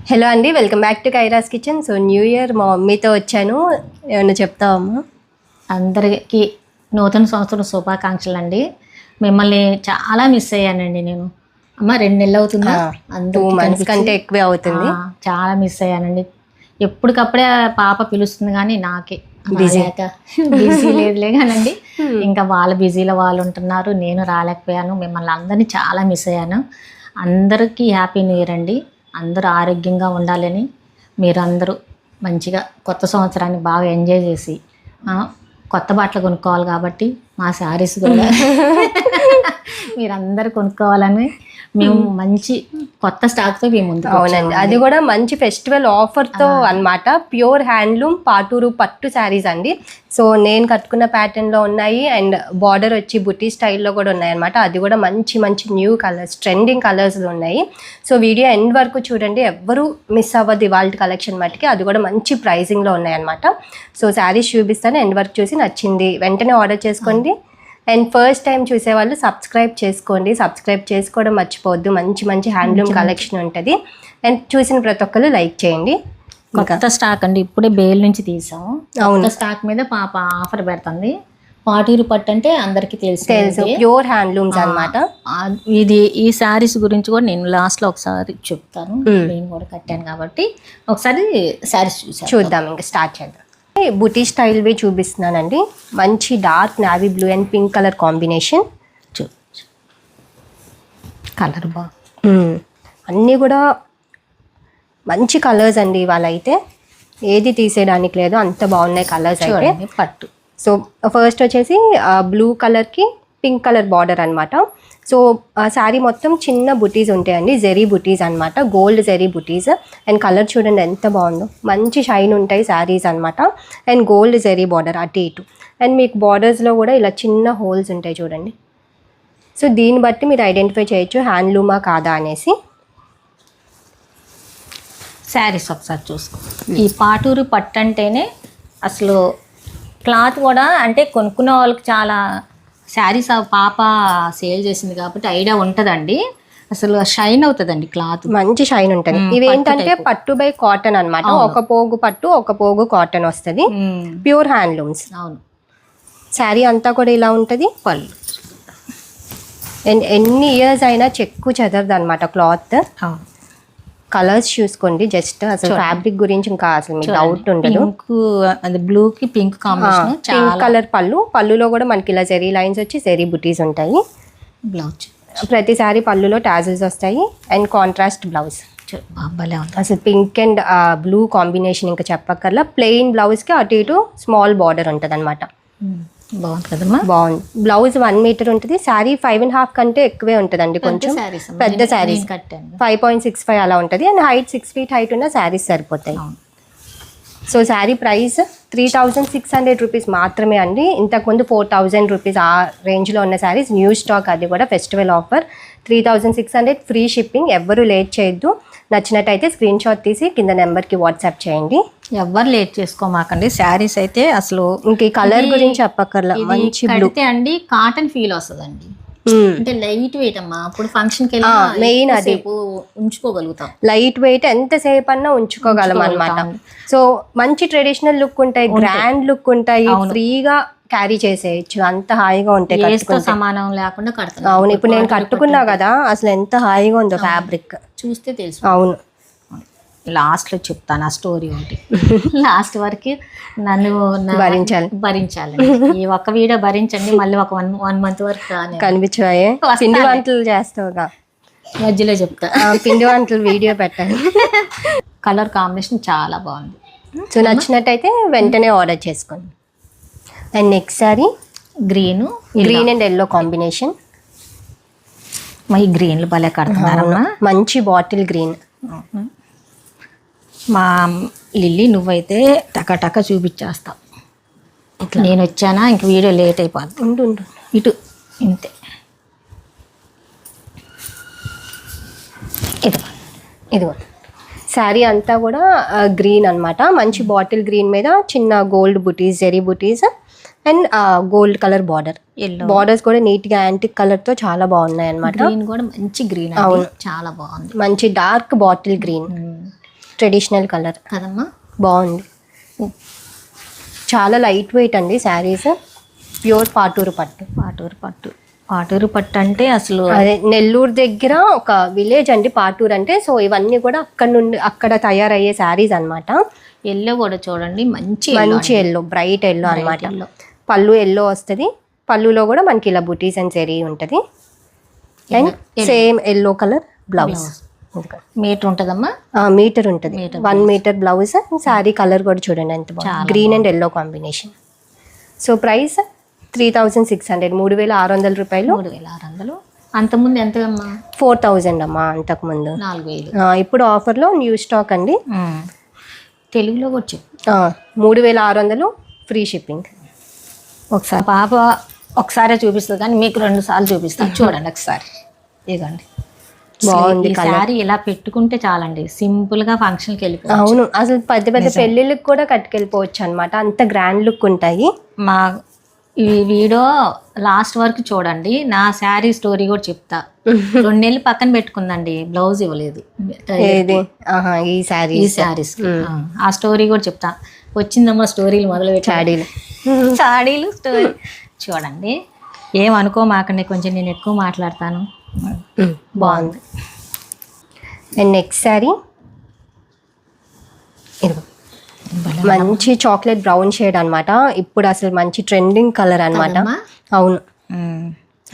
Hello అండి, welcome back to కైరాస్ kitchen. So new year మా మమ్మీతో వచ్చాను. ఏమన్నా చెప్తావమ్మా? అందరికీ నూతన సంవత్సరం శుభాకాంక్షలు అండి. మిమ్మల్ని చాలా మిస్ అయ్యానండి నేను. అమ్మ 2 నెలలు అవుతుందా? 2 months కంటే ఎక్కువే అవుతుంది. చాలా మిస్ అయ్యానండి. ఎప్పటికప్పుడే పాప పిలుస్తుంది కానీ నాకే బిజీ లేదులే కానండి. ఇంకా వాళ్ళ బిజీలో వాళ్ళు ఉంటున్నారు, నేను రాలేకపోయాను. మిమ్మల్ని అందరినీ చాలా మిస్ అయ్యాను. అందరికీ హ్యాపీ న్యూ ఇయర్ అండి. అందరూ ఆరోగ్యంగా ఉండాలని, మీరందరూ మంచిగా కొత్త సంవత్సరాన్ని బాగా ఎంజాయ్ చేసి కొత్త బట్టలు కొనుక్కోవాలి కాబట్టి మా శారీస్ కూడా మీరందరూ కొనుక్కోవాలని మేము మంచి కొత్త స్టాక్తో మేము ముందుకు. అవునండి, అది కూడా మంచి ఫెస్టివల్ ఆఫర్తో అన్నమాట. ప్యూర్ హ్యాండ్లూమ్ పాటూరు పట్టు శారీస్ అండి. సో నేను కట్టుకున్న ప్యాటర్న్లో ఉన్నాయి అండ్ బార్డర్ వచ్చి బుటీ స్టైల్లో కూడా ఉన్నాయి అనమాట. అది కూడా మంచి మంచి న్యూ కలర్స్, ట్రెండింగ్ కలర్స్లో ఉన్నాయి. సో వీడియో ఎండ్ వరకు చూడండి, ఎవ్వరూ మిస్ అవ్వద్దు ఇవాళ కలెక్షన్ మట్టుకి. అది కూడా మంచి ప్రైజింగ్లో ఉన్నాయి అనమాట. సో శారీస్ చూపిస్తాను, ఎండ్ వరకు చూసి నచ్చింది వెంటనే ఆర్డర్ చేసుకోండి. అండ్ ఫస్ట్ టైం చూసేవాళ్ళు సబ్స్క్రైబ్ చేసుకోండి. సబ్స్క్రైబ్ చేసుకోవడం మర్చిపోవద్దు. మంచి మంచి హ్యాండ్లూమ్ కలెక్షన్ ఉంటుంది. అండ్ చూసిన ప్రతి ఒక్కరు లైక్ చేయండి. కొత్త స్టాక్ అండి, ఇప్పుడే బేల్ నుంచి తీసాము. కొత్త స్టాక్ మీద పాప ఆఫర్ పెడుతుంది. పాటూరు పట్టు అంటే అందరికీ తెలుసు, ప్యూర్ హ్యాండ్లూమ్స్ అన్నమాట. ఇది ఈ శారీస్ గురించి కూడా నేను లాస్ట్లో ఒకసారి చెప్తాను. నేను కూడా కట్టాను కాబట్టి ఒకసారి శారీస్ చూద్దాం. ఇంకా స్టార్ట్ చేద్దాం. బుటీ స్టైల్వి చూపిస్తున్నానండి. మంచి dark navy blue and pink colour combination. Colour బాగా అన్నీ కూడా మంచి కలర్స్ అండి. ఇవాళ అయితే ఏది తీసేయడానికి లేదు, అంత బాగున్నాయి కలర్స్ అయితే. పట్టు. సో ఫస్ట్ వచ్చేసి బ్లూ కలర్కి పింక్ కలర్ బార్డర్ అనమాట. సో శారీ మొత్తం చిన్న బుటీస్ ఉంటాయండి, జెరీ బుటీస్ అనమాట, gold zari buttis. And colour చూడండి ఎంత బాగుందో, మంచి షైన్ ఉంటాయి శారీస్ అనమాట. అండ్ గోల్డ్ జెరీ బార్డర్ అటు ఇటు. అండ్ మీకు బార్డర్స్లో కూడా ఇలా చిన్న హోల్స్ ఉంటాయి చూడండి. సో దీన్ని బట్టి మీరు ఐడెంటిఫై చేయొచ్చు హ్యాండ్లూమా కాదా అనేసి. శారీస్ ఒకసారి చూసుకో. ఈ పాటూరు పట్టు అంటేనే అసలు క్లాత్ కూడా అంటే కొనుక్కున్న వాళ్ళకి చాలా శారీస్ పాప సేల్ చేసింది కాబట్టి ఐడియా ఉంటుందండి. అసలు షైన్ అవుతుందండి, క్లాత్ మంచి షైన్ ఉంటుంది. ఇవి ఏంటంటే పట్టు బై కాటన్ అనమాట. ఒక పోగు పట్టు, ఒక పోగు కాటన్ వస్తుంది. Pure handlooms. అవును. శారీ అంతా కూడా ఇలా ఉంటుంది. పళ్ళు అండ్ ఎన్ని ఇయర్స్ అయినా చెక్కు చెదరదు అనమాట క్లాత్. కలర్స్ చూసుకోండి జస్ట్. అసలు ఫ్యాబ్రిక్ గురించి ఇంకా అసలు మీకు డౌట్ ఉండదు. బ్లూకి పింక్ కాంబినేషన్. పింక్ కలర్ పళ్ళులో కూడా మనకి ఇలా జెరీ లైన్స్ వచ్చి జెరీ బుటీస్ ఉంటాయి. బ్లౌజ్ ప్రతిసారి పళ్ళులో టాజిల్స్ వస్తాయి. And contrast blouse. అసలు పింక్ అండ్ బ్లూ కాంబినేషన్ ఇంకా చెప్పక్కర్లా. ప్లెయిన్ బ్లౌజ్కి అటు ఇటు స్మాల్ బార్డర్ ఉంటుంది అనమాట. బాగుంది కదమ్మా. బాగుంది. బ్లౌజ్ 1 మీటర్ ఉంటుంది. శారీ 5.5 కంటే ఎక్కువే ఉంటుందండి. కొంచెం పెద్ద శారీస్ 5.65 అలా ఉంటుంది. అండ్ హైట్ 6 feet హైట్ ఉన్న శారీస్ సరిపోతాయి. సో శారీ ప్రైస్ 3600 రూపీస్ మాత్రమే అండి. ఇంతకుముందు 4000 రూపీస్ ఆ రేంజ్లో ఉన్న శారీస్ న్యూ స్టాక్, అది కూడా ఫెస్టివల్ ఆఫర్. 3600 free shipping. ఎవ్వరూ లేట్ చేయొద్దు. నచ్చినట్టయితే స్క్రీన్ షాట్ తీసి కింద నెంబర్కి వాట్సాప్ చేయండి. ఎవ్వరు లేట్ చేసుకోమాకండి. శారీస్ అయితే అసలు ఇంక ఈ కలర్ గురించి చెప్పక్కర్లా. మంచి బ్లూ అండి, కాటన్ ఫీల్ వస్తుందండి. అంటే లైట్ వెయిట్ అమ్మా. అప్పుడు ఫంక్షన్కి వెళ్ళి మెయిన్ అది ఉంచుకోగలుగుతాం. లైట్ వెయిట్ ఎంతసేపు అన్నా ఉంచుకోగలం అనమాట. సో మంచి ట్రెడిషనల్ లుక్ ఉంటాయి, గ్రాండ్ లుక్ ఉంటాయి, ఫ్రీగా క్యారీ చేసేయచ్చు. అంత హాయిగా ఉంటాయి, సమానం లేకుండా కడతాం. అవును, ఇప్పుడు నేను కట్టుకున్నా కదా, అసలు ఎంత హాయిగా ఉందో ఫ్యాబ్రిక్ చూస్తే తెలుసు. అవును. లాస్ట్లో చెప్తాను ఆ స్టోరీ ఒకటి. లాస్ట్ వరకు నన్ను భరించాలి. ఈ ఒక్క వీడియో భరించండి, మళ్ళీ ఒక 1 month వరకు కనిపించాయే. పిండి వంటలు చేస్తావుగా, మధ్యలో చెప్తా. పిండి వంటలు వీడియో పెట్టండి. కలర్ కాంబినేషన్ చాలా బాగుంది. సో నచ్చినట్టయితే వెంటనే ఆర్డర్ చేసుకోండి. And next sorry green and yellow combination. మా ఈ గ్రీన్లు భలే కడుతున్నారమ్మా. మంచి బాటిల్ గ్రీన్. మా లిల్లీ నువ్వైతే టక చూపించేస్తావు. నేను వచ్చానా ఇంక వీడియో లేట్ అయిపోద్ది. ఉండు ఇటు ఇంతే. ఇదిగో శారీ అంతా కూడా గ్రీన్ అనమాట. మంచి బాటిల్ గ్రీన్ మీద చిన్న gold buttis, zari buttis and gold colour border. Borders కూడా నీట్ గా యాంటిక్ కలర్ తో చాలా బాగున్నాయి అనమాట. గ్రీన్ కూడా మంచి గ్రీన్, అవును చాలా బాగుంది. మంచి dark bottle green. Traditional colour కదమ్మా. బాగుంది. చాలా లైట్ వెయిట్ అండి శారీస్. ప్యూర్ పాటూరు పట్టు. పాటూరు పట్టు అంటే అసలు అదే నెల్లూరు దగ్గర ఒక విలేజ్ అండి పాటూరు అంటే. సో ఇవన్నీ కూడా అక్కడ తయారయ్యే శారీస్ అన్నమాట. ఎల్లో కూడా చూడండి, మంచి ఎల్లో, బ్రైట్ ఎల్లో అన్నమాట. పళ్ళు ఎల్లో వస్తుంది. పళ్ళులో కూడా మనకి ఇలా బుటీస్ అండ్ జరీ ఉంటుంది. And same yellow colour blouse. Metre ఉంటుందమ్మా. మీటర్ ఉంటుంది. 1 మీటర్ బ్లౌజ్. శారీ కలర్ కూడా చూడండి ఎంత బాగుంది, green and yellow combination. So price 3600, 3600 రూపాయలు. 3600. అంతకుముందు ఎంత అమ్మా? 4000 అమ్మా అంతకుముందు. 4000. ఇప్పుడు ఆఫర్లో న్యూ స్టాక్ అండి. తెలుగులో కూడా చెప్పు. 3600 ఫ్రీ షిప్పింగ్. ఒకసారి పాప ఒకసారి చూపిస్తుంది కానీ మీకు 2 సార్లు చూపిస్తాను. చూడండి ఒకసారి. ఇదిగోండి, బాగుంది. శారీ ఇలా పెట్టుకుంటే చాలండి, సింపుల్ గా ఫంక్షన్కి వెళ్ళిపోవచ్చు. అవును, అసలు పెద్ద పెద్ద పెళ్ళిళ్ళకి కూడా కట్టుకెళ్ళిపోవచ్చు అనమాట. అంత గ్రాండ్ లుక్ ఉంటాయి. మా ఈ వీడియో లాస్ట్ వరకు చూడండి. నా శారీ స్టోరీ కూడా చెప్తా. 2 నెలలు పక్కన పెట్టుకుందండి, బ్లౌజ్ ఇవ్వలేదు. ఈ శారీస్ ఆ స్టోరీ కూడా చెప్తా. వచ్చిందమ్మా స్టోరీలు మొదలు పెట్టి చాడీలు స్టోరీ చూడండి. ఏమనుకోమాకండి, కొంచెం నేను ఎక్కువ మాట్లాడతాను. బాగుంది. అండ్ నెక్స్ట్ శారీ మంచి చాక్లెట్ బ్రౌన్ షేడ్ అన్నమాట. ఇప్పుడు అసలు మంచి ట్రెండింగ్ కలర్ అన్నమాట. అవును,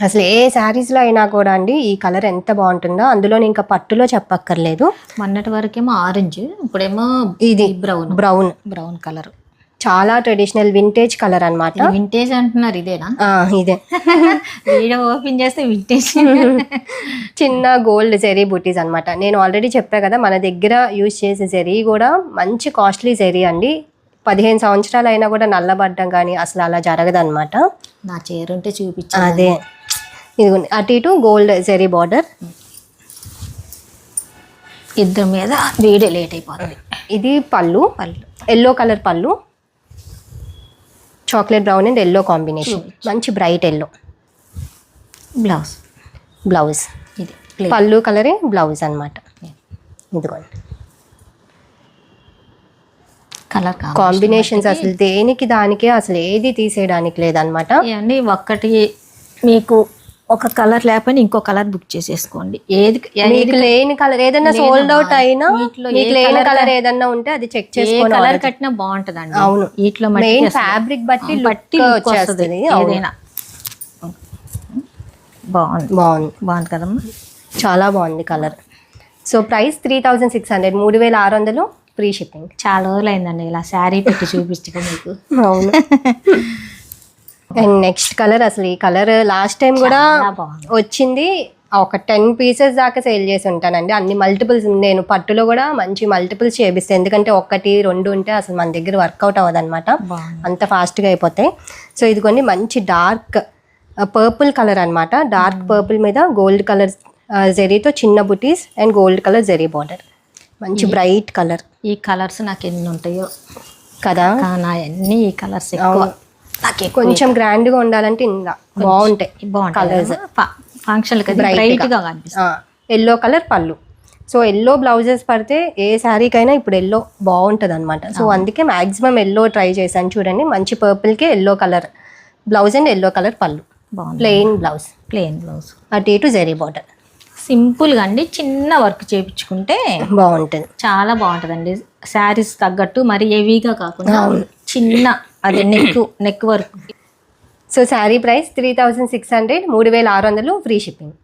అసలు ఏ శారీస్లో అయినా కూడా అండి ఈ కలర్ ఎంత బాగుంటుందో. అందులో ఇంకా పట్టులో చెప్పక్కర్లేదు. మొన్నటి వరకేమో ఆరెంజ్, ఇప్పుడేమో ఇది బ్రౌన్ కలర్. చాలా ట్రెడిషనల్ వింటేజ్ కలర్ అన్నమాట. వింటేజ్ అంటున్నారు, ఇదేనా? ఇదే. వీడియో ఓపెన్ చేస్తే వింటేజ్. చిన్న గోల్డ్ జెరీ బూటీస్ అన్నమాట. నేను ఆల్రెడీ చెప్పా కదా, మన దగ్గర యూజ్ చేసే జెరీ కూడా మంచి కాస్ట్లీ జెరీ అండి. 15 సంవత్సరాలు అయినా కూడా నల్లబడ్డం కానీ అసలు అలా జరగదు అనమాట. నా చీర ఉంటే చూపించా. అదే, ఇది అటు ఇటు గోల్డ్ జెరీ బార్డర్. ఇద్దరి మీద వీడియో లేట్ అయిపోతుంది. ఇది పళ్ళు ఎల్లో కలర్ పళ్ళు, chocolate brown and yellow combination. మంచి బ్రైట్ ఎల్లో బ్లౌజ్. ఇది పళ్ళు కలరే బ్లౌజ్ అన్నమాట. ఇదిగోండి కలర్ కాంబినేషన్స్ అసలు దేనికి దానికే అసలు ఏది తీసేయడానికి లేదనమాట. అండి ఒక్కటి మీకు ఒక కలర్ లేకపోయినా ఇంకో కలర్ బుక్ చేసేసుకోండి. మీకు లేని కలర్ ఏదైనా సోల్డ్ అవుట్ అయినా, మీకు లేని కలర్ ఏదన్నా ఉంటే అది చెక్ చేసుకోండి. కలర్ కట్టినా బాగుంటదండి. అవును, వీటిలో మెయిన్ ఫ్యాబ్రిక్ బట్టి వచ్చేస్తుంది. ఏదైనా బాగుంది కదమ్మా, చాలా బాగుంది colour. So price 3600, 3600 free shipping. చాలా రోజులు అయిందండి ఇలా శారీ పెట్టి చూపించక మీకు. అవును. అండ్ నెక్స్ట్ కలర్, అసలు ఈ కలర్ లాస్ట్ టైం కూడా వచ్చింది. ఒక 10 పీసెస్ దాకా సేల్ చేసి ఉంటానండి. అన్ని మల్టిపుల్స్, నేను పట్టులో కూడా మంచి మల్టిపుల్స్ చేపిస్తాను. ఎందుకంటే 1, 2 ఉంటే అసలు మన దగ్గర వర్కౌట్ అవ్వదు అనమాట, అంత ఫాస్ట్గా అయిపోతాయి. సో ఇదిగోండి మంచి డార్క్ పర్పుల్ కలర్ అనమాట. డార్క్ పర్పుల్ మీద గోల్డ్ కలర్ జెరీతో చిన్న బుటీస్ and gold colour zari border. మంచి బ్రైట్ కలర్. ఈ కలర్స్ నాకు ఎన్ని ఉంటాయో కదా, అన్ని ఈ కలర్స్ కొంచెం గ్రాండ్ గా ఉండాలంటే ఇంకా బాగుంటాయి కలర్స్. ఫంక్షన్ బ్రైట్ గా కనిపిస్తుంది. ఎల్లో కలర్ పళ్ళు. సో ఎల్లో బ్లౌజెస్ పడితే ఏ శారీకైనా ఇప్పుడు ఎల్లో బాగుంటుంది అనమాట. సో అందుకే మాక్సిమం ఎల్లో ట్రై చేశాను. చూడండి మంచి పర్పుల్కి yellow colour blouse and yellow colour పళ్ళు. ప్లెయిన్ బ్లౌజ్ అటు ఇటు జెరీ బార్డర్. సింపుల్గా అండి, చిన్న వర్క్ చేయించుకుంటే బాగుంటుంది, చాలా బాగుంటుందండి. శారీస్ తగ్గట్టు మరి హెవీగా కాకుండా చిన్న అది neck work. So sari price 3600, 3600 free shipping.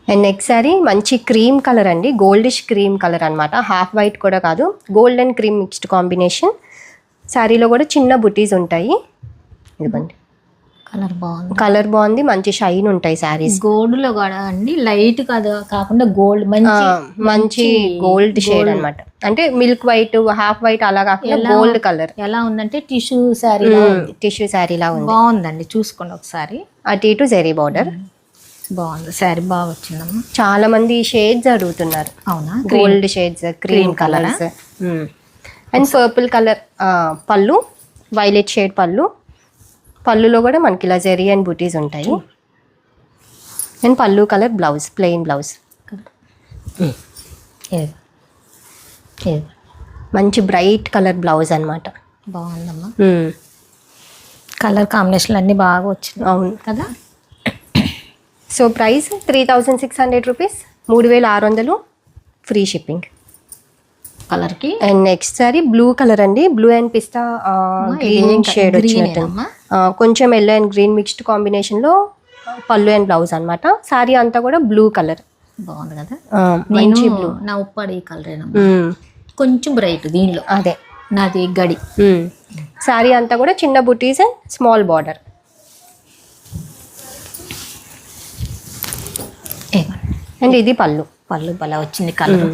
And next sari మంచి క్రీమ్ కలర్ అండి, గోల్డిష్ క్రీమ్ కలర్ అనమాట. హాఫ్ వైట్ కూడా కాదు, gold and cream mixed combination. శారీలో కూడా చిన్న బుటీస్ ఉంటాయి. ఇదిగోండి కలర్ బాగుంది, మంచి షైన్ ఉంటాయి శారీస్. గోల్డ్ లో కూడా అండి, లైట్ కాకుండా గోల్డ్, మంచి గోల్డ్ షేడ్ అనమాట. అంటే మిల్క్ వైట్, హాఫ్ వైట్ అలా కాకుండా గోల్డ్ కలర్. ఎలా ఉందంటే టిష్యూ శారీ లా ఉంది. బాగుందండి, చూసుకోండి ఒకసారి. అటు ఇటు జెరీ బార్డర్. బాగుంది శారీ, బాగా వచ్చిందమ్మా. చాలా మంది షేడ్స్ అడుగుతున్నారు. అవునా, gold shades, cream colours and purple colour పళ్ళు, వైలెట్ షేడ్ పళ్ళు. పళ్ళులో కూడా మనకి ఇలా జెరీ అండ్ బూటీస్ ఉంటాయి. అండ్ పళ్ళు కలర్ బ్లౌజ్, ప్లెయిన్ బ్లౌజ్. మంచి బ్రైట్ కలర్ బ్లౌజ్ అనమాట. బాగుందమ్మా. కలర్ కాంబినేషన్లు అన్నీ బాగా వచ్చినాయి. అవును కదా. So price 3600 rupees, 3600 free shipping. కలర్కి and next sari blue colour అండి. బ్లూ అండ్ పిస్తా గ్రీన్ షేడ్ వచ్చినట్టు, కొంచెం ఎల్లో అండ్ గ్రీన్ మిక్స్డ్ కాంబినేషన్లో పళ్ళు అండ్ బ్లౌజ్ అనమాట. సారీ అంతా కూడా బ్లూ కలర్. బాగుంది కదా. మంచి బ్లూ. నా ఉప్పాడు ఈ కలరేనమ్మా, కొంచెం బ్రైట్ దీనిలో. అదే నాది గడి. సారీ అంతా కూడా చిన్న బుటీస్ అండ్ స్మాల్ బార్డర్. అండ్ ఇది పళ్ళు. పళ్ళు భలే వచ్చింది కలర్,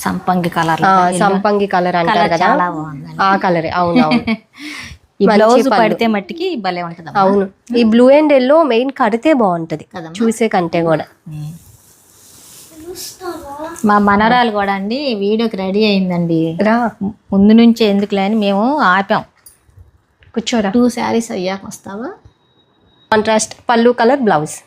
సంపంగి కలర్. సంపంగి కలర్ అంటారు కదా, చాలా బాగుంది. ఆ కలరే. అవును అవును. ఈ బ్లౌజ్ పడితే మట్టికి భలే ఉంటది. అవును, ఈ బ్లూ అండ్ ఎల్లో మెయిన్ కడితే బాగుంటది చూసే కంటే కూడా. మా మనరాలు కూడా అండి వీడియోకి రెడీ అయిందండి. రా ముందు నుంచే ఎందుకులే అని మేము ఆపాం. కూర్చోరా. 2 శారీస్ అయ్యాక వస్తావా. కాంట్రాస్ట్ పళ్ళు కలర్ బ్లౌజ్.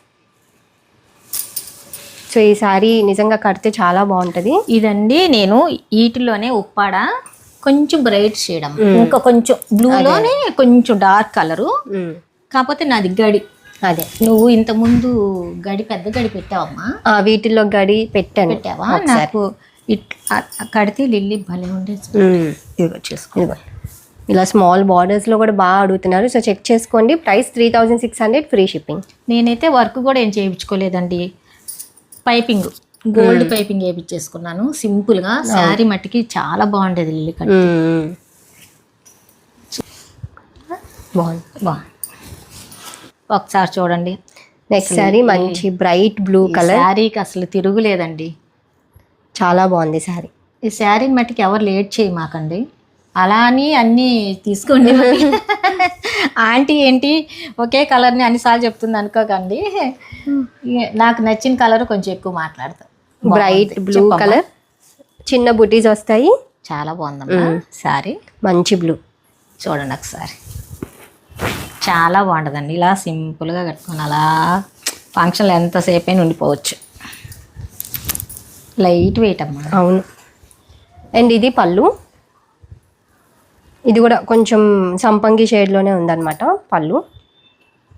సో ఈ సారీ నిజంగా కడితే చాలా బాగుంటది. ఇదండి నేను వీటిలోనే ఉప్పాడ కొంచెం బ్రైట్ షేడ్ అమ్మ, ఇంకా కొంచెం బ్లూలోనే కొంచెం డార్క్ కలరు. కాకపోతే నాది గడి. అదే నువ్వు ఇంత ముందు గడి పెద్ద గడి పెట్టావమ్మా. వీటిల్లో గడి పెట్టావా. నాకు కడితే లిల్లీ భలే ఉండేది. చేసుకో. ఇలా స్మాల్ బార్డర్స్ లో కూడా బాగా అడుగుతున్నారు. సో చెక్ చేసుకోండి. Price 3600 free shipping. నేనైతే వర్క్ కూడా ఏం చేయించుకోలేదండి. పైపింగ్ గోల్డ్ పైపింగ్ వేయించేసుకున్నాను సింపుల్ గా. శారీ మట్టికి చాలా బాగుండేది లిల్లీ కట్. బాగుంది. ఒకసారి చూడండి. నెక్స్ట్ శారీ మంచి బ్రైట్ బ్లూ కలర్. శారీకి అసలు తిరుగులేదండి, చాలా బాగుంది శారీ. ఈ శారీని మట్టికి ఎవరు లేట్ చేయమాకండి. అలా అని అన్నీ తీసుకోండి. ఆంటీ ఏంటి ఒకే కలర్ని అన్నిసార్లు చెప్తుంది అనుకోకండి. నాకు నచ్చిన కలర్ కొంచెం ఎక్కువ మాట్లాడతా. బ్రైట్ బ్లూ కలర్, చిన్న బుటీస్ వస్తాయి. చాలా బాగుందమ్మా శారీ. మంచి బ్లూ. చూడండి ఒకసారి, చాలా బాగుంటుందండి. ఇలా సింపుల్గా కట్టుకొని అలా ఫంక్షన్లో ఎంతసేపు అయినా ఉండిపోవచ్చు. లైట్ వెయిట్ అమ్మా. అవును. అండ్ ఇది పళ్ళు. ఇది కూడా కొంచెం సంపంగి షేడ్లోనే ఉందన్నమాట పళ్ళు.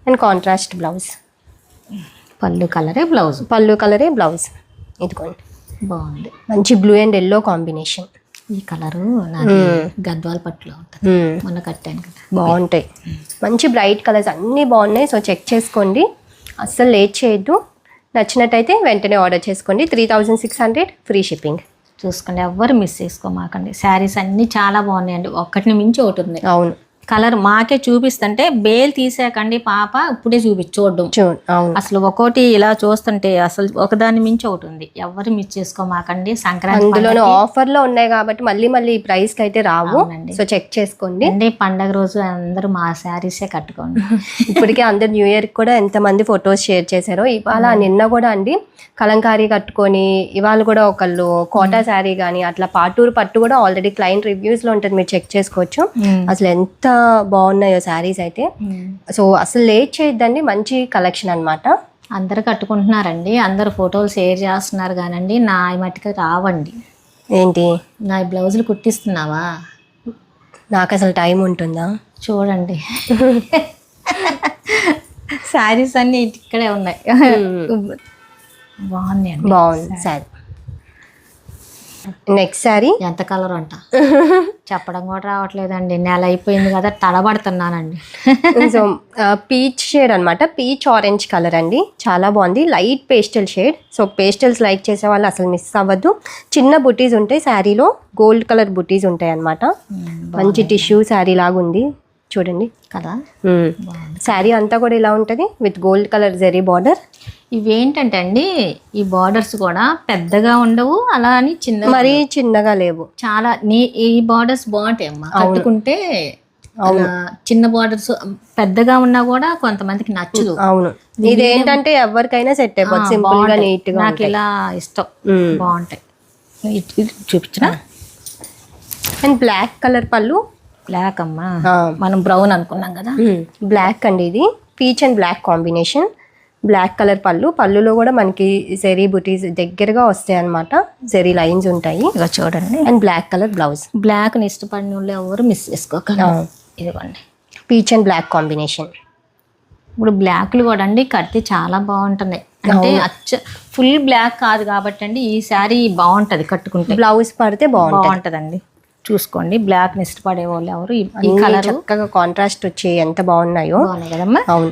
And contrast blouse. పళ్ళు కలరే బ్లౌజ్. పళ్ళు కలరే బ్లౌజ్. ఇదిగోండి బాగుంది. మంచి బ్లూ అండ్ ఎల్లో కాంబినేషన్. ఈ కలరు నాకు గద్వాల పట్టులో ఉంటుంది, మొన్న కట్టాను కదా. బాగుంటాయి. మంచి బ్రైట్ కలర్స్ అన్నీ బాగున్నాయి. సో చెక్ చేసుకోండి, అస్సలు లేట్ చేయొద్దు. నచ్చినట్టయితే వెంటనే ఆర్డర్ చేసుకోండి. 3600 ఫ్రీ షిప్పింగ్. చూసుకోండి, ఎవ్వరు మిస్ చేసుకోమాకండి. శారీస్ అన్నీ చాలా బాగున్నాయండి, ఒక్కటిని మించి ఒకటి ఉంది. అవును. కలర్ మాకే చూపిస్తుంటే బేల్ తీసాకండి పాప, ఇప్పుడే చూడడం. అసలు ఒక్కోటి ఇలా చూస్తుంటే అసలు ఒకదాని మించి ఒకటి ఉంది. ఎవరు మిస్ చేసుకోమాకండి. సంక్రాంతి అందులోనే ఆఫర్ లో ఉన్నాయి కాబట్టి మళ్ళీ మళ్ళీ ఈ ప్రైస్ కి అయితే రావు. సో చెక్ చేసుకోండి. అంటే పండగ రోజు అందరూ మా శారీసే కట్టుకోండి. ఇప్పటికే అందరు న్యూ ఇయర్ కూడా ఎంతమంది ఫొటోస్ షేర్ చేశారో. ఇవాళ నిన్న కూడా అండి కలంకారీ కట్టుకొని, ఇవాళ కూడా ఒకళ్ళు కోటా శారీ కానీ అట్లా పాటూరు పట్టు కూడా ఆల్రెడీ క్లయింట్ రివ్యూస్ లో ఉంటుంది, మీరు చెక్ చేసుకోవచ్చు. అసలు ఎంత బాగున్నాయో శారీస్ అయితే. సో అసలు లేట్ చేయొద్దండి, మంచి కలెక్షన్ అన్నమాట. అందరు కట్టుకుంటున్నారండి, అందరు ఫోటోలు షేర్ చేస్తున్నారు కానండి నా మట్టుకు రావండి. ఏంటి నా బ్లౌజులు కుట్టిస్తున్నావా? నాకు అసలు టైం ఉంటుందా? చూడండి శారీస్ అన్ని ఇక్కడే ఉన్నాయి. బాగుంది సారీ. నెక్స్ట్ శారీ ఎంత కలర్ అంట చెప్పడం కూడా రావట్లేదండి. నెల అయిపోయింది కదా, తడబడుతున్నానండి. సో పీచ్ షేడ్ అనమాట, పీచ్ ఆరెంజ్ కలర్ అండి. చాలా బాగుంది, light pastel shade. So pastels like చేసే వాళ్ళు అసలు మిస్ అవ్వద్దు. చిన్న బుటీస్ ఉంటాయి శారీలో, గోల్డ్ కలర్ బుటీస్ ఉంటాయి అనమాట. మంచి టిష్యూ శారీ లాగా ఉంది చూడండి కదా. శారీ అంతా కూడా ఇలా ఉంటుంది with gold colour zari border. ఇవేంటంటే అండి ఈ బార్డర్స్ కూడా పెద్దగా ఉండవు, అలా అని చిన్న మరీ చిన్నగా లేవు. చాలా ఈ బార్డర్స్ బాగుంటాయి అమ్మా కట్టుకుంటే. చిన్న బార్డర్స్ పెద్దగా ఉన్నా కూడా కొంతమందికి నచ్చదు. అవును, ఇదేంటంటే ఎవరికైనా సెట్ అయిపోతుంది, సింపుల్ గా నీట్ గా. నాకు ఇలా ఇష్టం, బాగుంటాయి. చూపించిన. And black colour pallu. Black అమ్మా, మనం బ్రౌన్ అనుకున్నాం కదా. బ్లాక్ అండి, ఇది peach and black combination. Black colour పళ్ళులో కూడా మనకి జెరీ బుటీస్ దగ్గరగా వస్తాయి అన్నమాట. జెరీ లైన్స్ ఉంటాయి. ఇక చూడండి. And black colour blouse. బ్లాక్ని ఇష్టపడిన వాళ్ళు ఎవరు మిస్ చేసుకోకండి. ఇదిగోండి పీచ్ అండ్ బ్లాక్ కాంబినేషన్. ఇప్పుడు బ్లాక్లు కూడా అండి కడితే చాలా బాగుంటున్నాయి. అంటే ఫుల్ బ్లాక్ కాదు కాబట్టి అండి ఈ శారీ బాగుంటది కట్టుకుంటే. బ్లౌజ్ పడితే బాగుంటదండి. చూసుకోండి, బ్లాక్ ని ఇష్టపడే వాళ్ళు ఎవరు ఈ కలర్ చక్కగా కాంట్రాస్ట్ వచ్చి ఎంత బాగున్నాయో. బాగున్నాయి కదమ్మా. అవును.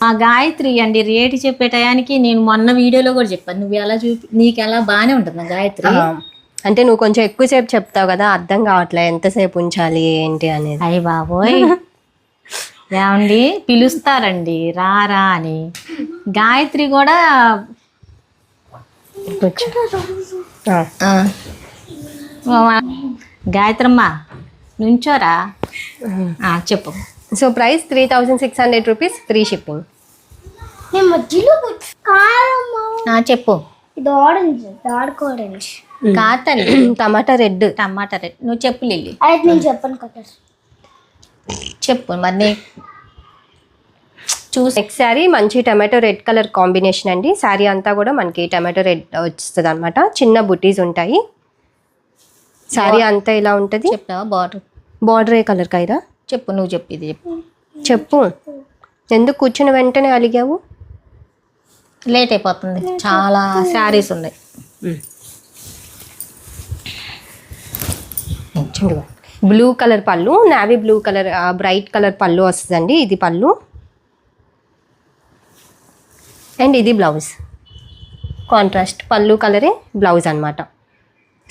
ఆ గాయత్రి అండి రేటు చెప్పే టయానికి నేను మొన్న వీడియోలో కూడా చెప్పాను. నువ్వు ఎలా నీకు ఎలా బాగానే ఉంటుంది గాయత్రి. అంటే నువ్వు కొంచెం ఎక్కువసేపు చెప్తావు కదా, అర్థం కావట్లే ఎంతసేపు ఉంచాలి ఏంటి అనేది. అయ్య బాబోయ్ ఏమండి పిలుస్తారండి రా అని. గాయత్రి కూడా గాయత్రమ్మ నుంచోరా. చెప్పు. So price 3600 rupees, free shipping. చెప్పు. ఇది ఆరెంజ్, డార్క్ ఆరెంజ్ కాదండి, టమాటా రెడ్. నువ్వు చెప్పు లిల్లీ. అయితే నేను చెప్పను కదా. చెప్పు మరి చూసి. నెక్స్ట్ శారీ మంచి టమాటో రెడ్ కలర్ కాంబినేషన్ అండి. శారీ అంతా కూడా మనకి టమాటో రెడ్ వస్తుంది అనమాట. చిన్న బుటీస్ ఉంటాయి. శారీ అంతా ఇలా ఉంటుంది. చెప్తావా? బార్డర్ ఏ కలర్ కైరా? చెప్పు, నువ్వు చెప్పు. ఇది చెప్పు. ఎందుకు కూర్చుని వెంటనే అలిగావు? లేట్ అయిపోతుంది, చాలా శారీస్ ఉన్నాయి. బ్లూ కలర్ పళ్ళు, navy blue colour bright colour పళ్ళు వస్తుందండి. ఇది పళ్ళు అండ్ ఇది బ్లౌజ్. కాంట్రాస్ట్ పళ్ళు కలరే బ్లౌజ్ అనమాట.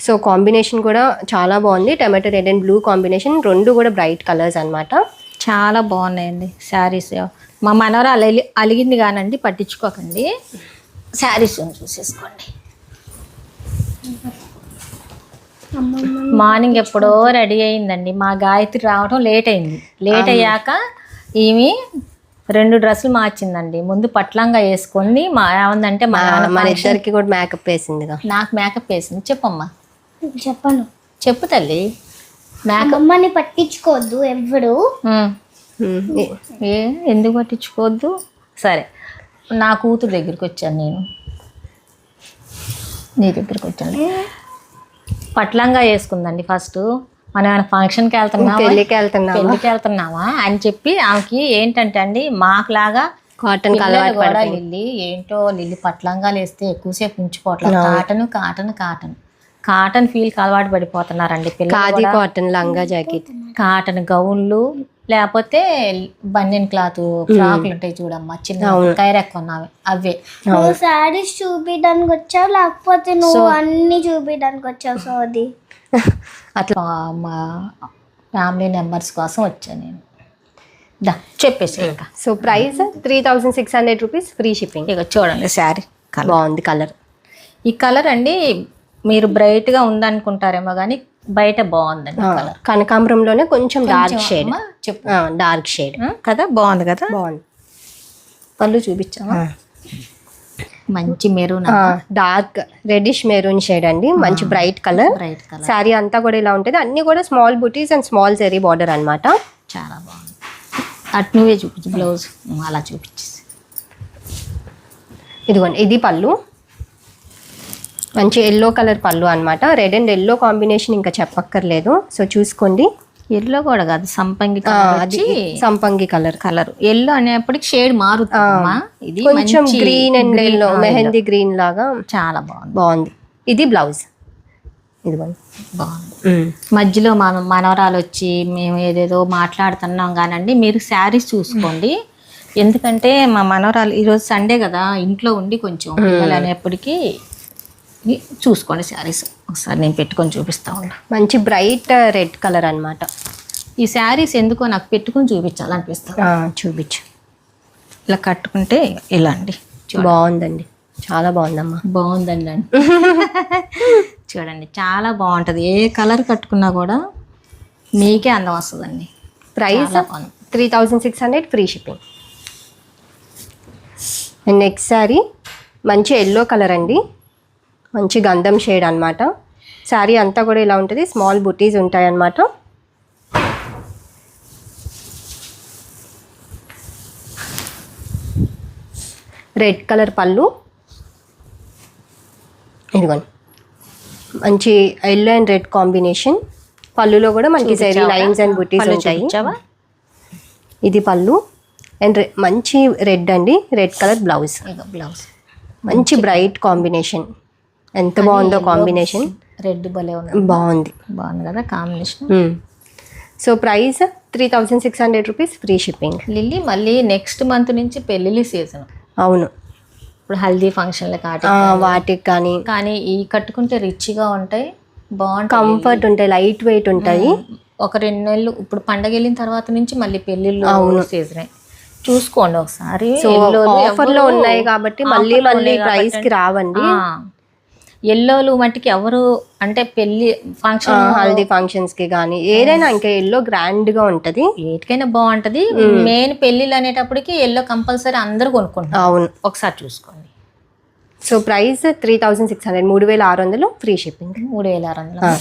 సో కాంబినేషన్ కూడా చాలా బాగుంది. Tomato red and blue combination, రెండు కూడా బ్రైట్ కలర్స్ అనమాట. చాలా బాగున్నాయండి శారీస్. మా మనవరాలు అలిగింది కానండి, పట్టించుకోకండి. శారీస్ చూసేసుకోండి. మార్నింగ్ ఎప్పుడో రెడీ అయిందండి. మా గాయత్రి రావడం లేట్ అయింది. లేట్ అయ్యాక ఈమె 2 డ్రెస్సులు మార్చిందండి. ముందు పట్లంగా వేసుకొని ఏమందంటే మన ఇద్దరికి కూడా మేకప్ వేసిందిగా. నాకు మేకప్ వేసింది. చెప్పమ్మా. చెప్పను. చెప్పు తల్లి. అమ్మని పట్టించుకోవద్దు ఎవ్వడు. ఎందుకు పట్టించుకోవద్దు? సరే, నా కూతురు దగ్గరికి వచ్చాను నేను. నీ దగ్గరికి వచ్చాను. పట్లంగా వేసుకుందండి ఫస్ట్. మనం ఏమైనా ఫంక్షన్కి పెళ్ళికి వెళ్తున్నామా అని చెప్పి ఆమెకి ఏంటంటే అండి మాకులాగా కాటన్ కూడా లిల్లీ ఏంటో లిల్లీ పట్లంగాలు వేస్తే ఎక్కువసేపు ఉంచుకోవట్లేదు. కాటన్ ఫీల్కి అలవాటు పడిపోతున్నారండి పిల్లలు. కాటన్ లంగా జాకెట్, కాటన్ గౌన్లు, లేకపోతే బనియన్ క్లాత్ ఫ్రాక్లు ఉంటాయి చూడమ్మా, చిన్న కైరెక్ కొన్నావి అవే. నువ్వు శారీస్ చూపించడానికి వచ్చావు లేకపోతే నువ్వు అన్ని చూపించడానికి వచ్చావు? సో అది అట్లా మా ఫ్యామిలీ మెంబర్స్ కోసం వచ్చాను నేను. చెప్పేసి ఇంకా. So price 3600 rupees, free shipping. ఇక చూడండి శారీ బాగుంది కలర్. ఈ కలర్ అండి మీరు బ్రైట్గా ఉందనుకుంటారేమో కానీ బయట బాగుందండి కలర్. కనకాంబరంలోనే కొంచెం డార్క్ షేడ్. చెప్పు. డార్క్ షేడ్ కదా, బాగుంది కదా. బాగుంది. పళ్ళు చూపించామా? మంచి maroon, dark reddish maroon shade అండి. మంచి బ్రైట్ కలర్. శారీ అంతా కూడా ఇలా ఉంటుంది. అన్ని కూడా small buttis and small zari border అనమాట. చాలా బాగుంది. అటు నువ్వే చూపించు బ్లౌజ్. అలా చూపించేసి. ఇదిగోండి, ఇది పళ్ళు. మంచి ఎల్లో కలర్ పళ్ళు అనమాట. రెడ్ అండ్ ఎల్లో కాంబినేషన్ ఇంకా చెప్పక్కర్లేదు. సో చూసుకోండి. ఎల్లో కూడా కాదు, సంపంగి సంపంగి కలర్. ఎల్లో అనేప్పటికి షేడ్ మారుతుందమ్మా. ఇది కొంచెం green and yellow, mehndi green లాగా చాలా బాగుంది. ఇది బ్లౌజ్. ఇదిగోండి, బాగుంది. మధ్యలో మనవరాలు వచ్చి మేము ఏదేదో మాట్లాడుతున్నాం కానండి, మీరు శారీస్ చూసుకోండి. ఎందుకంటే మా మనవరాలు ఈరోజు సండే కదా, ఇంట్లో ఉండి కొంచెం పిల్లలు అనేప్పటికీ చూసుకోండి శారీస్. ఒకసారి నేను పెట్టుకొని చూపిస్తా ఉన్నా. మంచి బ్రైట్ రెడ్ కలర్ అనమాట. ఈ శారీస్ ఎందుకో నాకు పెట్టుకొని చూపించాలనిపిస్తుంది. చూపించు. ఇలా కట్టుకుంటే ఇలా అండి. బాగుందండి, చాలా బాగుందమ్మా. బాగుందండి అండి. చూడండి చాలా బాగుంటుంది. ఏ కలర్ కట్టుకున్నా కూడా మీకే అందం వస్తుందండి. Price 3600, free shipping. And next sari మంచి ఎల్లో కలర్ అండి. మంచి గంధం షేడ్ అనమాట. శారీ అంతా కూడా ఇలా ఉంటుంది. స్మాల్ బుటీస్ ఉంటాయి అన్నమాట. రెడ్ కలర్ పళ్ళు, ఇదిగోండి మంచి ఎల్లో అండ్ రెడ్ కాంబినేషన్. పళ్ళులో కూడా మనకి జరీ లైన్స్ అండ్ బుటీస్ ఉంటాయి. ఇది పళ్ళు అండ్ మంచి రెడ్ అండి, రెడ్ కలర్ బ్లౌజ్. బ్లౌజ్ మంచి బ్రైట్ కాంబినేషన్. ఎంత బాగుందో కాంబినేషన్. రెడ్ భలే ఉంది, బాగుంది కదా combination. So price 3600 rupees, free shipping. Lily మళ్ళీ నెక్స్ట్ మంత్ నుంచి పెళ్ళిళ్ళ సీజన్. అవును, ఇప్పుడు హల్దీ ఫంక్షన్లు వాటికి కానీ కానీ ఈ కట్టుకుంటే రిచ్గా ఉంటాయి, బాగుంటాయి, కంఫర్ట్ ఉంటాయి, లైట్ వెయిట్ ఉంటాయి. ఒక 2 నెలలు ఇప్పుడు పండగ వెళ్ళిన తర్వాత నుంచి మళ్ళీ పెళ్ళిళ్ళు సీజనే చూసుకోండి ఒకసారి. సో ఆఫర్ లో ఉన్నాయి కాబట్టి మళ్ళీ ప్రైస్ కి రావండి. ఎల్లోలు మట్టికి ఎవరు అంటే పెళ్లి ఫంక్షన్ హల్దీ ఫంక్షన్స్ కి కానీ ఏదైనా ఇంకా ఎల్లో గ్రాండ్ గా ఉంటది, ఏటికైనా బాగుంటది. మెయిన్ పెళ్లిళ్ళు అనేటప్పటికి ఎల్లో కంపల్సరీ అందరూ కొనుక్కుంటారు. అవును, ఒకసారి చూసుకోండి. So price 3600, 3600, free shipping. 3600.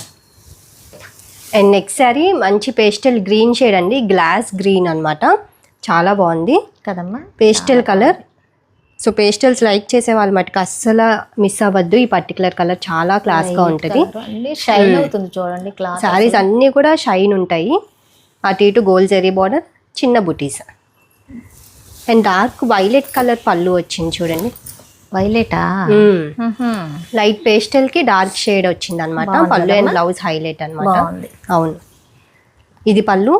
And next sari మంచి పేస్టల్ గ్రీన్ షేడ్ అండి, గ్లాస్ గ్రీన్ అన్నమాట. చాలా బాగుంది కదమ్మా, pastel colour. So pastels like చేసే వాళ్ళు మటుకు అస్సలు మిస్ అవ్వద్దు. ఈ పర్టికులర్ కలర్ చాలా క్లాస్ గా ఉంటుంది, షైన్ అవుతుంది చూడండి. క్లాస్ సారీస్ అన్నీ కూడా షైన్ ఉంటాయి. అటు ఇటు గోల్డ్ జరీ బార్డర్, చిన్న బుటీస్ అండ్ డార్క్ వైలెట్ కలర్ పళ్ళు వచ్చింది చూడండి. వైలెటా? లైట్ పేస్టల్ కి డార్క్ షేడ్ వచ్చింది అనమాట. పళ్ళు అండ్ బ్లౌజ్ హైలైట్ అనమాట. అవును, ఇది పళ్ళు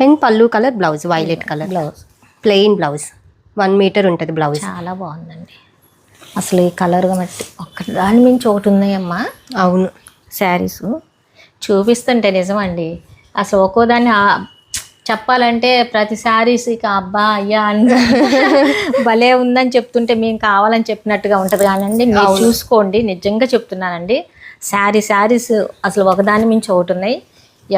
అండ్ పళ్ళు colour blouse violet colour blouse, plain blouse, 1 metre ఉంటుంది బ్లౌజ్. చాలా బాగుందండి అసలు ఈ కలర్ బట్టి. ఒక్క దాని మించి ఒకటి ఉన్నాయమ్మా. అవును, శారీస్ చూపిస్తుంటే నిజమండి అసలు ఒక్కో దాన్ని చెప్పాలంటే ప్రతి శారీస్ ఇక అబ్బా అయ్యా అని భలే ఉందని చెప్తుంటే మేము కావాలని చెప్పినట్టుగా ఉంటుంది. కానండి మీరు చూసుకోండి, నిజంగా చెప్తున్నానండి. శారీస్ అసలు ఒకదాని మించి ఒకటి ఉన్నాయి.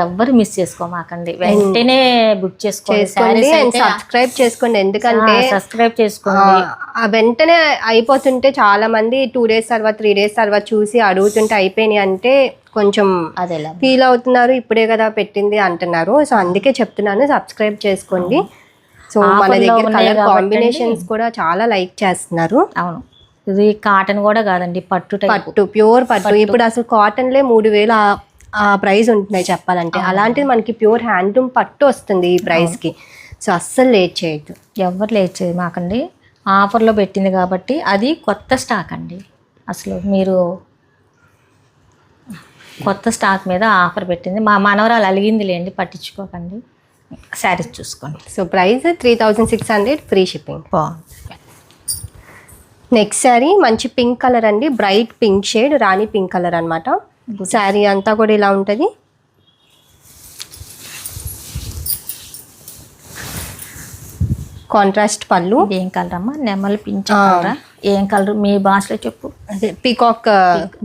ఎవ్వరు మిస్ చేసుకోమాకండి, వెంటనే బుక్ చేసుకోండి, సబ్స్క్రైబ్ చేసుకోండి. ఎందుకంటే సబ్స్క్రైబ్ చేసుకోండి. వెంటనే అయిపోతుంటే చాలా మంది 2 days తర్వాత 3 days తర్వాత చూసి అడుగుతుంటే అయిపోయినాయి అంటే కొంచెం అదేలా ఫీల్ అవుతున్నారు. ఇప్పుడే కదా పెట్టింది అంటున్నారు. సో అందుకే చెప్తున్నాను, సబ్స్క్రైబ్ చేసుకోండి. సో మన దగ్గర కలర్ కాంబినేషన్స్ కూడా చాలా లైక్ చేస్తున్నారు. అవును, ఇది కాటన్ కూడా కాదండి, పట్టు ప్యూర్ పట్టు. ఇప్పుడు అసలు కాటన్లే 3000 ఆ ప్రైస్ ఉంటున్నాయి చెప్పాలంటే. అలాంటిది మనకి ప్యూర్ హ్యాండ్లూమ్ పట్టు వస్తుంది ఈ ప్రైస్ కి. సో అస్సలు లేట్ చేయొద్దు, ఎవరు లేట్ చేయదు మాకండి. ఆఫర్లో పెట్టింది కాబట్టి అది కొత్త స్టాక్ అండి. అసలు మీరు కొత్త స్టాక్ మీద ఆఫర్ పెట్టింది. మా మనవరాలు అలిగింది లేండి, పట్టించుకోకండి. శారీస్ చూసుకోండి. So price 3600, free shipping. బాగుంది. నెక్స్ట్ శారీ మంచి పింక్ కలర్ అండి, బ్రైట్ పింక్ షేడ్, రాణి పింక్ కలర్ అన్నమాట. శారీ అంతా కూడా ఇలా ఉంటుంది. కాంట్రాస్ట్ పళ్ళు. ఏం కలర్ అమ్మా? నెమలి పింఛ కలరా? ఏం కలర్ మీ భాషలో చెప్పు. అదే పీకాక్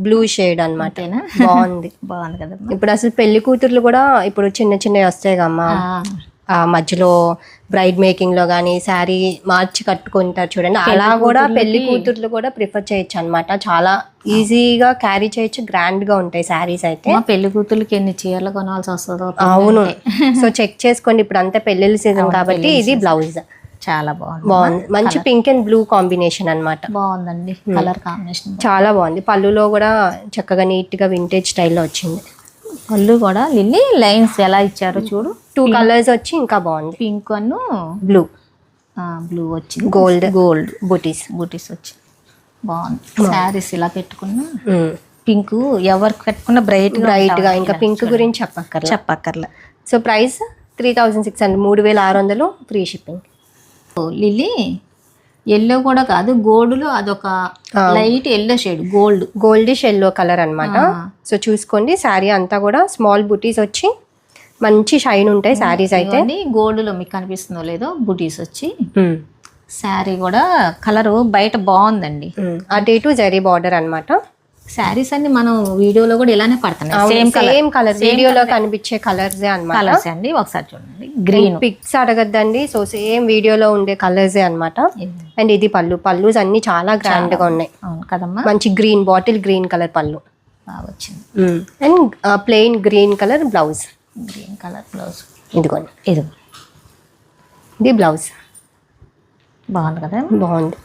బ్లూ షేడ్ అన్నమాట. బాగుంది, బాగుంది కదా. ఇప్పుడు అసలు పెళ్లి కూతుర్లు కూడా ఇప్పుడు చిన్న చిన్నవి వస్తాయి కమ్మా, మధ్యలో బ్రైడ్ మేకింగ్ లో కానీ శారీ మార్చి కట్టుకుంటారు చూడండి, అలా కూడా పెళ్లి కూతుర్లు కూడా ప్రిఫర్ చేయొచ్చు అనమాట. చాలా ఈజీగా క్యారీ చేయొచ్చు, గ్రాండ్ గా ఉంటాయి శారీస్ అయితే. పెళ్లి కూతుర్లకి ఎన్ని చీరలు కొనాల్సి వస్తుందో. అవును, సో చెక్ చేసుకోండి. ఇప్పుడు అంతా పెళ్లిళ్ళ సీజన్ కాబట్టి. ఇది బ్లౌజ్ చాలా బాగుంది, మంచి పింక్ అండ్ బ్లూ కాంబినేషన్ అన్నమాట. బాగుందండి కలర్ కాంబినేషన్, చాలా బాగుంది. పళ్ళులో కూడా చక్కగా నీట్ గా వింటేజ్ స్టైల్లో వచ్చింది. పళ్ళు కూడా లిల్లీ లైన్స్ ఎలా ఇచ్చారో చూడు. 2 కలర్స్ వచ్చి ఇంకా బాగుంది, పింక్ అను బ్లూ. బ్లూ వచ్చింది, గోల్డ్ బూటీస్ వచ్చి బాగుంది. శారీస్ ఇలా పెట్టుకున్నా పింక్ ఎవరికి పెట్టుకున్నా బ్రైట్ గా. ఇంకా పింక్ గురించి చెప్పక్కర్లే. So price 3600, 3600, free shipping. Lily yellow కూడా కాదు, గోల్డ్లో అదొక light yellow shade, goldish yellow colour అన్నమాట. సో చూసుకోండి, శారీ అంతా కూడా స్మాల్ బుటీస్ వచ్చి మంచి షైన్ ఉంటాయి శారీస్ అయితే. గోల్డ్లో మీకు కనిపిస్తుందో లేదో బుటీస్ వచ్చి. శారీ కూడా కలర్ బయట బాగుందండి, అటు ఇటు జరీ బార్డర్ అన్నమాట. శారీస్ అన్ని మనం వీడియోలో కూడా ఇలానే పడుతున్నాయి, సేమ్ కలర్ వీడియోలో కనిపించే కలర్స్ అన్నమాట. అండి ఒకసారి చూడండి, గ్రీన్ పిక్స్ అడగద్దండి. సో సేమ్ వీడియోలో ఉండే కలర్స్ అన్నమాట. అండ్ ఇది పళ్ళుస్ అన్ని చాలా గ్రాండ్ గా ఉన్నాయి. అవును కదమ్మా, మంచి గ్రీన్, బాటిల్ గ్రీన్ కలర్ పళ్ళు బాగా వచ్చింది. And plain green colour blouse. Green colour blouse ఇది బ్లౌజ్. బాగుంది కదా, బాగుంది.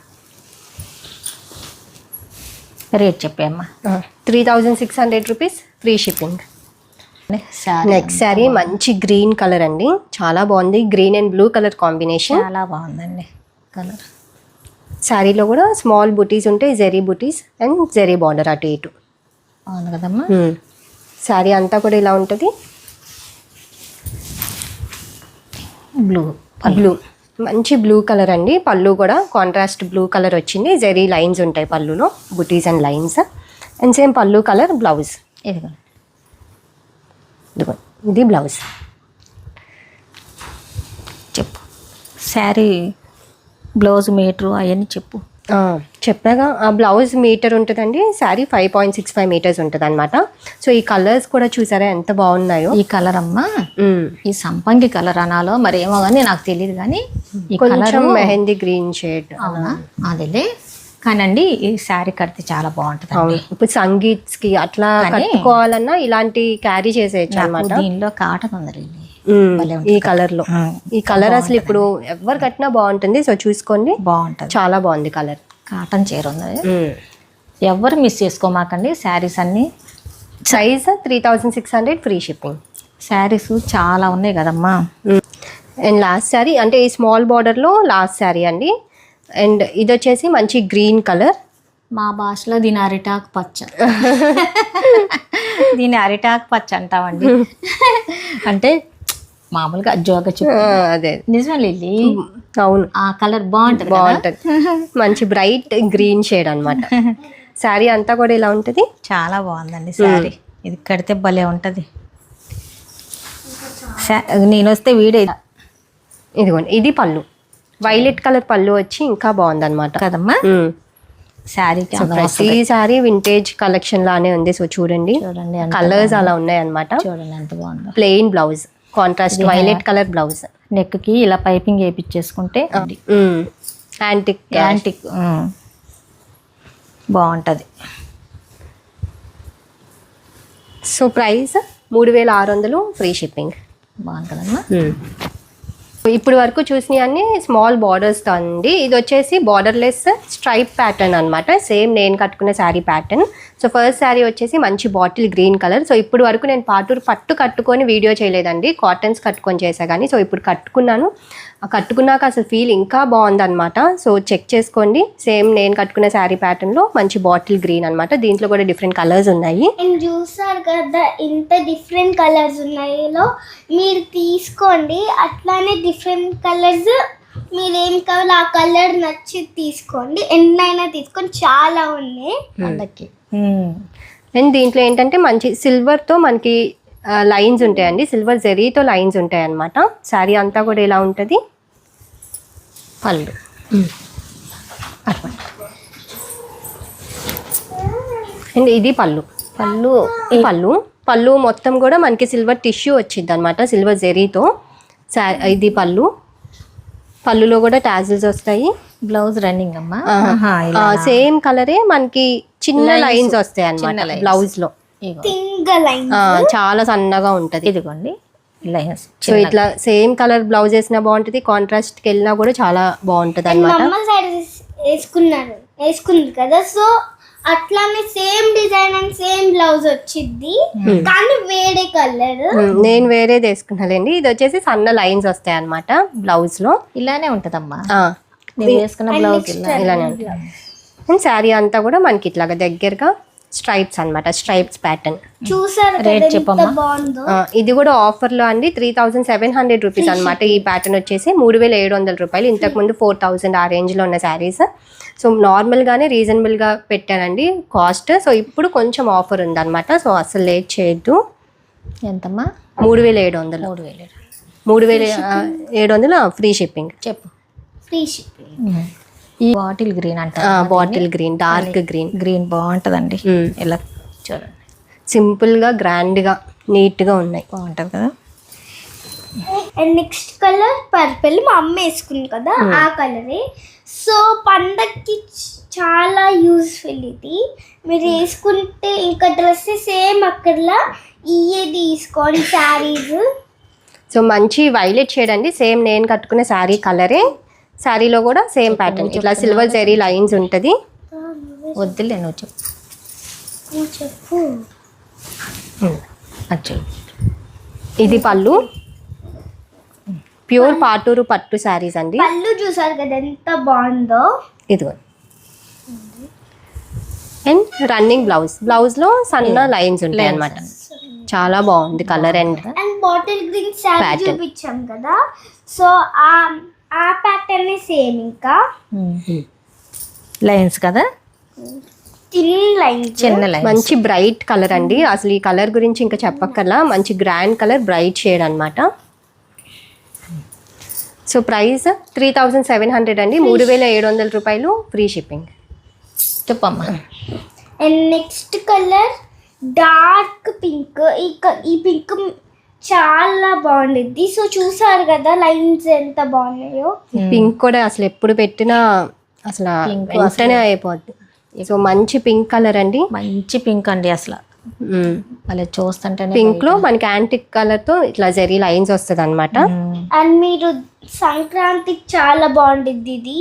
రేట్ చెప్పేమ్మా. 3600 rupees, free shipping. Next sari మంచి గ్రీన్ కలర్ అండి, చాలా బాగుంది. Green and blue colour combination, చాలా బాగుందండి కలర్. శారీలో కూడా స్మాల్ బుటీస్ ఉంటాయి, జెరీ బుటీస్ అండ్ జెరీ బార్డర్ అటు ఇటు. బాగుంది కదమ్మా. శారీ అంతా కూడా ఇలా ఉంటుంది. బ్లూ బ్లూ, మంచి బ్లూ కలర్ అండి. పళ్ళు కూడా కాంట్రాస్ట్ బ్లూ కలర్ వచ్చింది. జెరీ లైన్స్ ఉంటాయి పళ్ళులో, బుటీస్ అండ్ లైన్స్. అండ్ సేమ్ పళ్ళు కలర్. బ్లౌజ్ ఇదిగో, ఇది బ్లౌజ్. చెప్పు శారీ బ్లౌజ్ మీటరు అవన్నీ చెప్పు. చెప్పాగా, ఆ బ్లౌజ్ మీటర్ ఉంటుందండి. శారీ 5.65 మీటర్స్ ఉంటుంది అనమాట. సో ఈ కలర్స్ కూడా చూసారా ఎంత బాగున్నాయో. ఈ కలర్ అమ్మా, ఈ సంపంగి కలర్ అనాలో మరి ఏమో కానీ నాకు తెలియదు, కానీ ఈ కొంచెం కలర్ మెహందీ గ్రీన్ షేడ్. అవునా, అదేలే. కానండి ఈ శారీ కడితే చాలా బాగుంటుంది. ఇప్పుడు సంగీత్స్ కి అట్లా కట్టుకోవాలన్నా ఇలాంటి క్యారీ చేసేయచ్చు అనమాట. దీనిలో కాటన్ ఉంది ఈ కలర్ లో. ఈ కలర్ అసలు ఇప్పుడు ఎవరు కట్టినా బాగుంటుంది. సో చూసుకోండి, బాగుంటుంది, చాలా బాగుంది కలర్. కాటన్ చీర ఉంది, ఎవరు మిస్ చేసుకోమాకండి. శారీస్ అన్ని సైజ్ 3600, ఫ్రీ షిప్పింగ్. శారీస్ చాలా ఉన్నాయి కదమ్మా. అండ్ లాస్ట్ శారీ అంటే ఈ స్మాల్ బార్డర్ లో లాస్ట్ శారీ అండి. అండ్ ఇది వచ్చేసి మంచి గ్రీన్ కలర్. మా భాషలో దీని అరిటాకు పచ్చ, దీని అరిటాకు పచ్చ అంటామండి. అంటే మామూలుగా జోగ చెప్పు, అదే నిజమే లిల్లీ. అవును, ఆ కలర్ బాగుంటుంది, బాగుంటుంది. మంచి బ్రైట్ గ్రీన్ షేడ్ అన్నమాట. శారీ అంతా కూడా ఇలా ఉంటుంది. చాలా బాగుందండి శారీ. ఇది కడితే భలే ఉంటుంది. నేను వస్తే వీడే. ఇదిగోండి, ఇది పళ్ళు, వైలెట్ కలర్ పళ్ళు వచ్చి ఇంకా బాగుందన్నమాట కదమ్మా. శారీకి ప్రతి శారీ వింటేజ్ కలెక్షన్ లానే ఉంది. సో చూడండి, చూడండి కలర్స్ అలా ఉన్నాయి అన్నమాట. చూడండి ఎంత బాగుందో. Plain blouse, contrast violet colour blouse. Neck కి ఇలా పైపింగ్ వేయించేసుకుంటే యాంటిక్ యాంటిక్ బాగుంటుంది. So price 3600, free shipping. బాగుంటుందమ్మా. ఇప్పుడు వరకు చూసినవి అన్ని స్మాల్ బార్డర్స్తో అండి. ఇది వచ్చేసి బార్డర్లెస్ స్ట్రైప్ ప్యాటర్న్ అనమాట. సేమ్ నేను కట్టుకున్న sari pattern. So first sari వచ్చేసి మంచి బాటిల్ గ్రీన్ కలర్. సో ఇప్పుడు వరకు నేను పాటూరు పట్టు కట్టుకొని వీడియో చేయలేదండి, కాటన్స్ కట్టుకొని చేసా కానీ. సో ఇప్పుడు కట్టుకున్నాను, కట్టుకున్నాక అసలు ఫీల్ ఇంకా బాగుందన్నమాట. సో చెక్ చేసుకోండి. సేమ్ నేను కట్టుకున్న శారీ ప్యాటర్న్లో మంచి బాటిల్ గ్రీన్ అనమాట. దీంట్లో కూడా డిఫరెంట్ కలర్స్ ఉన్నాయి. చూసారు కదా ఇంత డిఫరెంట్ కలర్స్ ఉన్నాయో, మీరు తీసుకోండి. అట్లానే డిఫరెంట్ కలర్స్ మీరు ఏం కావాలో ఆ కలర్ నచ్చి తీసుకోండి. ఎన్నైనా తీసుకొని, చాలా ఉన్నాయి అందరికి. అండ్ దీంట్లో ఏంటంటే మంచి సిల్వర్తో మనకి లైన్స్ ఉంటాయండి, సిల్వర్ జెరీతో లైన్స్ ఉంటాయి అన్నమాట. శారీ అంతా కూడా ఇలా ఉంటుంది. పళ్ళు అండ్ ఇది పళ్ళు. పళ్ళు పళ్ళు పళ్ళు మొత్తం కూడా మనకి సిల్వర్ టిష్యూ వచ్చింది అనమాట, సిల్వర్ జెరీతో. ఇది పళ్ళు. పళ్ళులో కూడా టాజిల్స్ వస్తాయి. బ్లౌజ్ రన్నింగ్ అమ్మా. సేమ్ కలరే మనకి చిన్న లైన్స్ వస్తాయి అన్నమాట బ్లౌజ్ లో. చాలా సన్నగా ఉంటది. ఇదిగోండి లైన్స్. సో ఇట్లా సేమ్ కలర్ బ్లౌజ్ వేసినా బాగుంటది, కాంట్రాస్ట్ కి వెళ్ళినా కూడా చాలా బాగుంటది అన్నమాట. వేసుకుంది కదా, సో అట్లానే same design and same blouse వచ్చింది, కానీ వేరే కలర్. నేను వేరేది వేసుకున్నానండి. ఇది వచ్చేసి సన్న లైన్స్ వస్తాయి అన్నమాట బ్లౌజ్ లో. ఇలానే ఉంటదమ్మా నేను వేసుకున్న బ్లౌజ్ ఇలానే ఉంటుంది. శారీ అంతా కూడా మనకి ఇట్లాగా దగ్గరగా స్ట్రైప్స్ అన్నమాట, స్ట్రైప్స్ ప్యాటర్న్. చూసారు రేట్ చెప్పమ్మా. బాగుందో. ఇది కూడా ఆఫర్ లో అండి, 3700 రూపీస్ అనమాట. ఈ ప్యాటర్న్ వచ్చేసి 3700 రూపాయలు. ఇంతకు ముందు 4000 ఆ రేంజ్ లో ఉన్న శారీస్. సో నార్మల్ గానే రీజనబుల్ గా పెట్టానండి కాస్ట్. సో ఇప్పుడు కొంచెం ఆఫర్ ఉంది అనమాట. సో అసలు లేట్ చేయొద్దు. ఎంతమ్మా? 3700. 3700 ఫ్రీ షిప్పింగ్. చెప్పు. Free shipping. ఈ బాటిల్ గ్రీన్ అంట. Bottle green, dark green. Green బాగుంటుందండి. ఇలా చూడండి, సింపుల్ గా గ్రాండ్ గా నీట్ గా ఉన్నాయి. బాగుంటుంది కదా. And next colour purple. మా అమ్మ వేసుకుంది కదా ఆ కలరే. సో పండక్కి చాలా యూస్ఫుల్ ఇది. మీరు వేసుకుంటే ఇంకా డ్రెస్ సేమ్ అక్కడలా ఇవే తీసుకోండి శారీస్. సో మంచి వైలెట్ షేడ్ అండి, సేమ్ నేను కట్టుకున్న శారీ కలరే. శారీలో కూడా సేమ్ ప్యాటర్న్ ఇట్లా సిల్వర్ జెరీ లైన్స్ ఉంటుంది. వద్దులే నువ్వు చెప్పు. నువ్వు చెప్పు. అచ్చు ఇది పళ్ళు, ప్యూర్ పాటూరు పట్టు శారీస్ అండి. పళ్ళు చూసారు కదా ఎంత బాగుందో. ఇదిగో అండ్ రన్నింగ్ బ్లౌజ్ లో సన్న లైన్స్ ఉంటాయి అన్నమాట. చాలా బాగుంది colour and bottle green sari Pattern. చూపించాం కదా, సో ఆ ప్యాటర్న్ సేమ్, ఇంకా లైన్స్ కదా, చిన్న లైన్స్. మంచి బ్రైట్ కలర్ అండి. అసలు ఈ కలర్ గురించి ఇంకా చెప్పక్కర్లా, మంచి గ్రాండ్ కలర్, బ్రైట్ షేడ్ అన్నమాట. సో ప్రైస్ 3700 అండి, 3700 రూపాయలు, ఫ్రీ షిప్పింగ్. చెప్పమ్మా. And next colour dark pink. ఈ పింక్ చాలా బాగుండిద్ది. సో చూసారు కదా లైన్స్ ఎంత బాగున్నాయో. పింక్ కూడా అసలు ఎప్పుడు పెట్టినా అసలు Pink వెంటనే అయిపోద్ది. సో మంచి పింక్ కలర్ అండి. మంచి పింక్ అండి, అసలు అలా చూస్తుంటేనే పింక్ లో మనకి యాంటిక్ కలర్ తో ఇట్లా జెరీ లైన్స్ వస్తుంది అనమాట. అండ్ మీరు సంక్రాంతికి చాలా బాగుండిద్ది ఇది.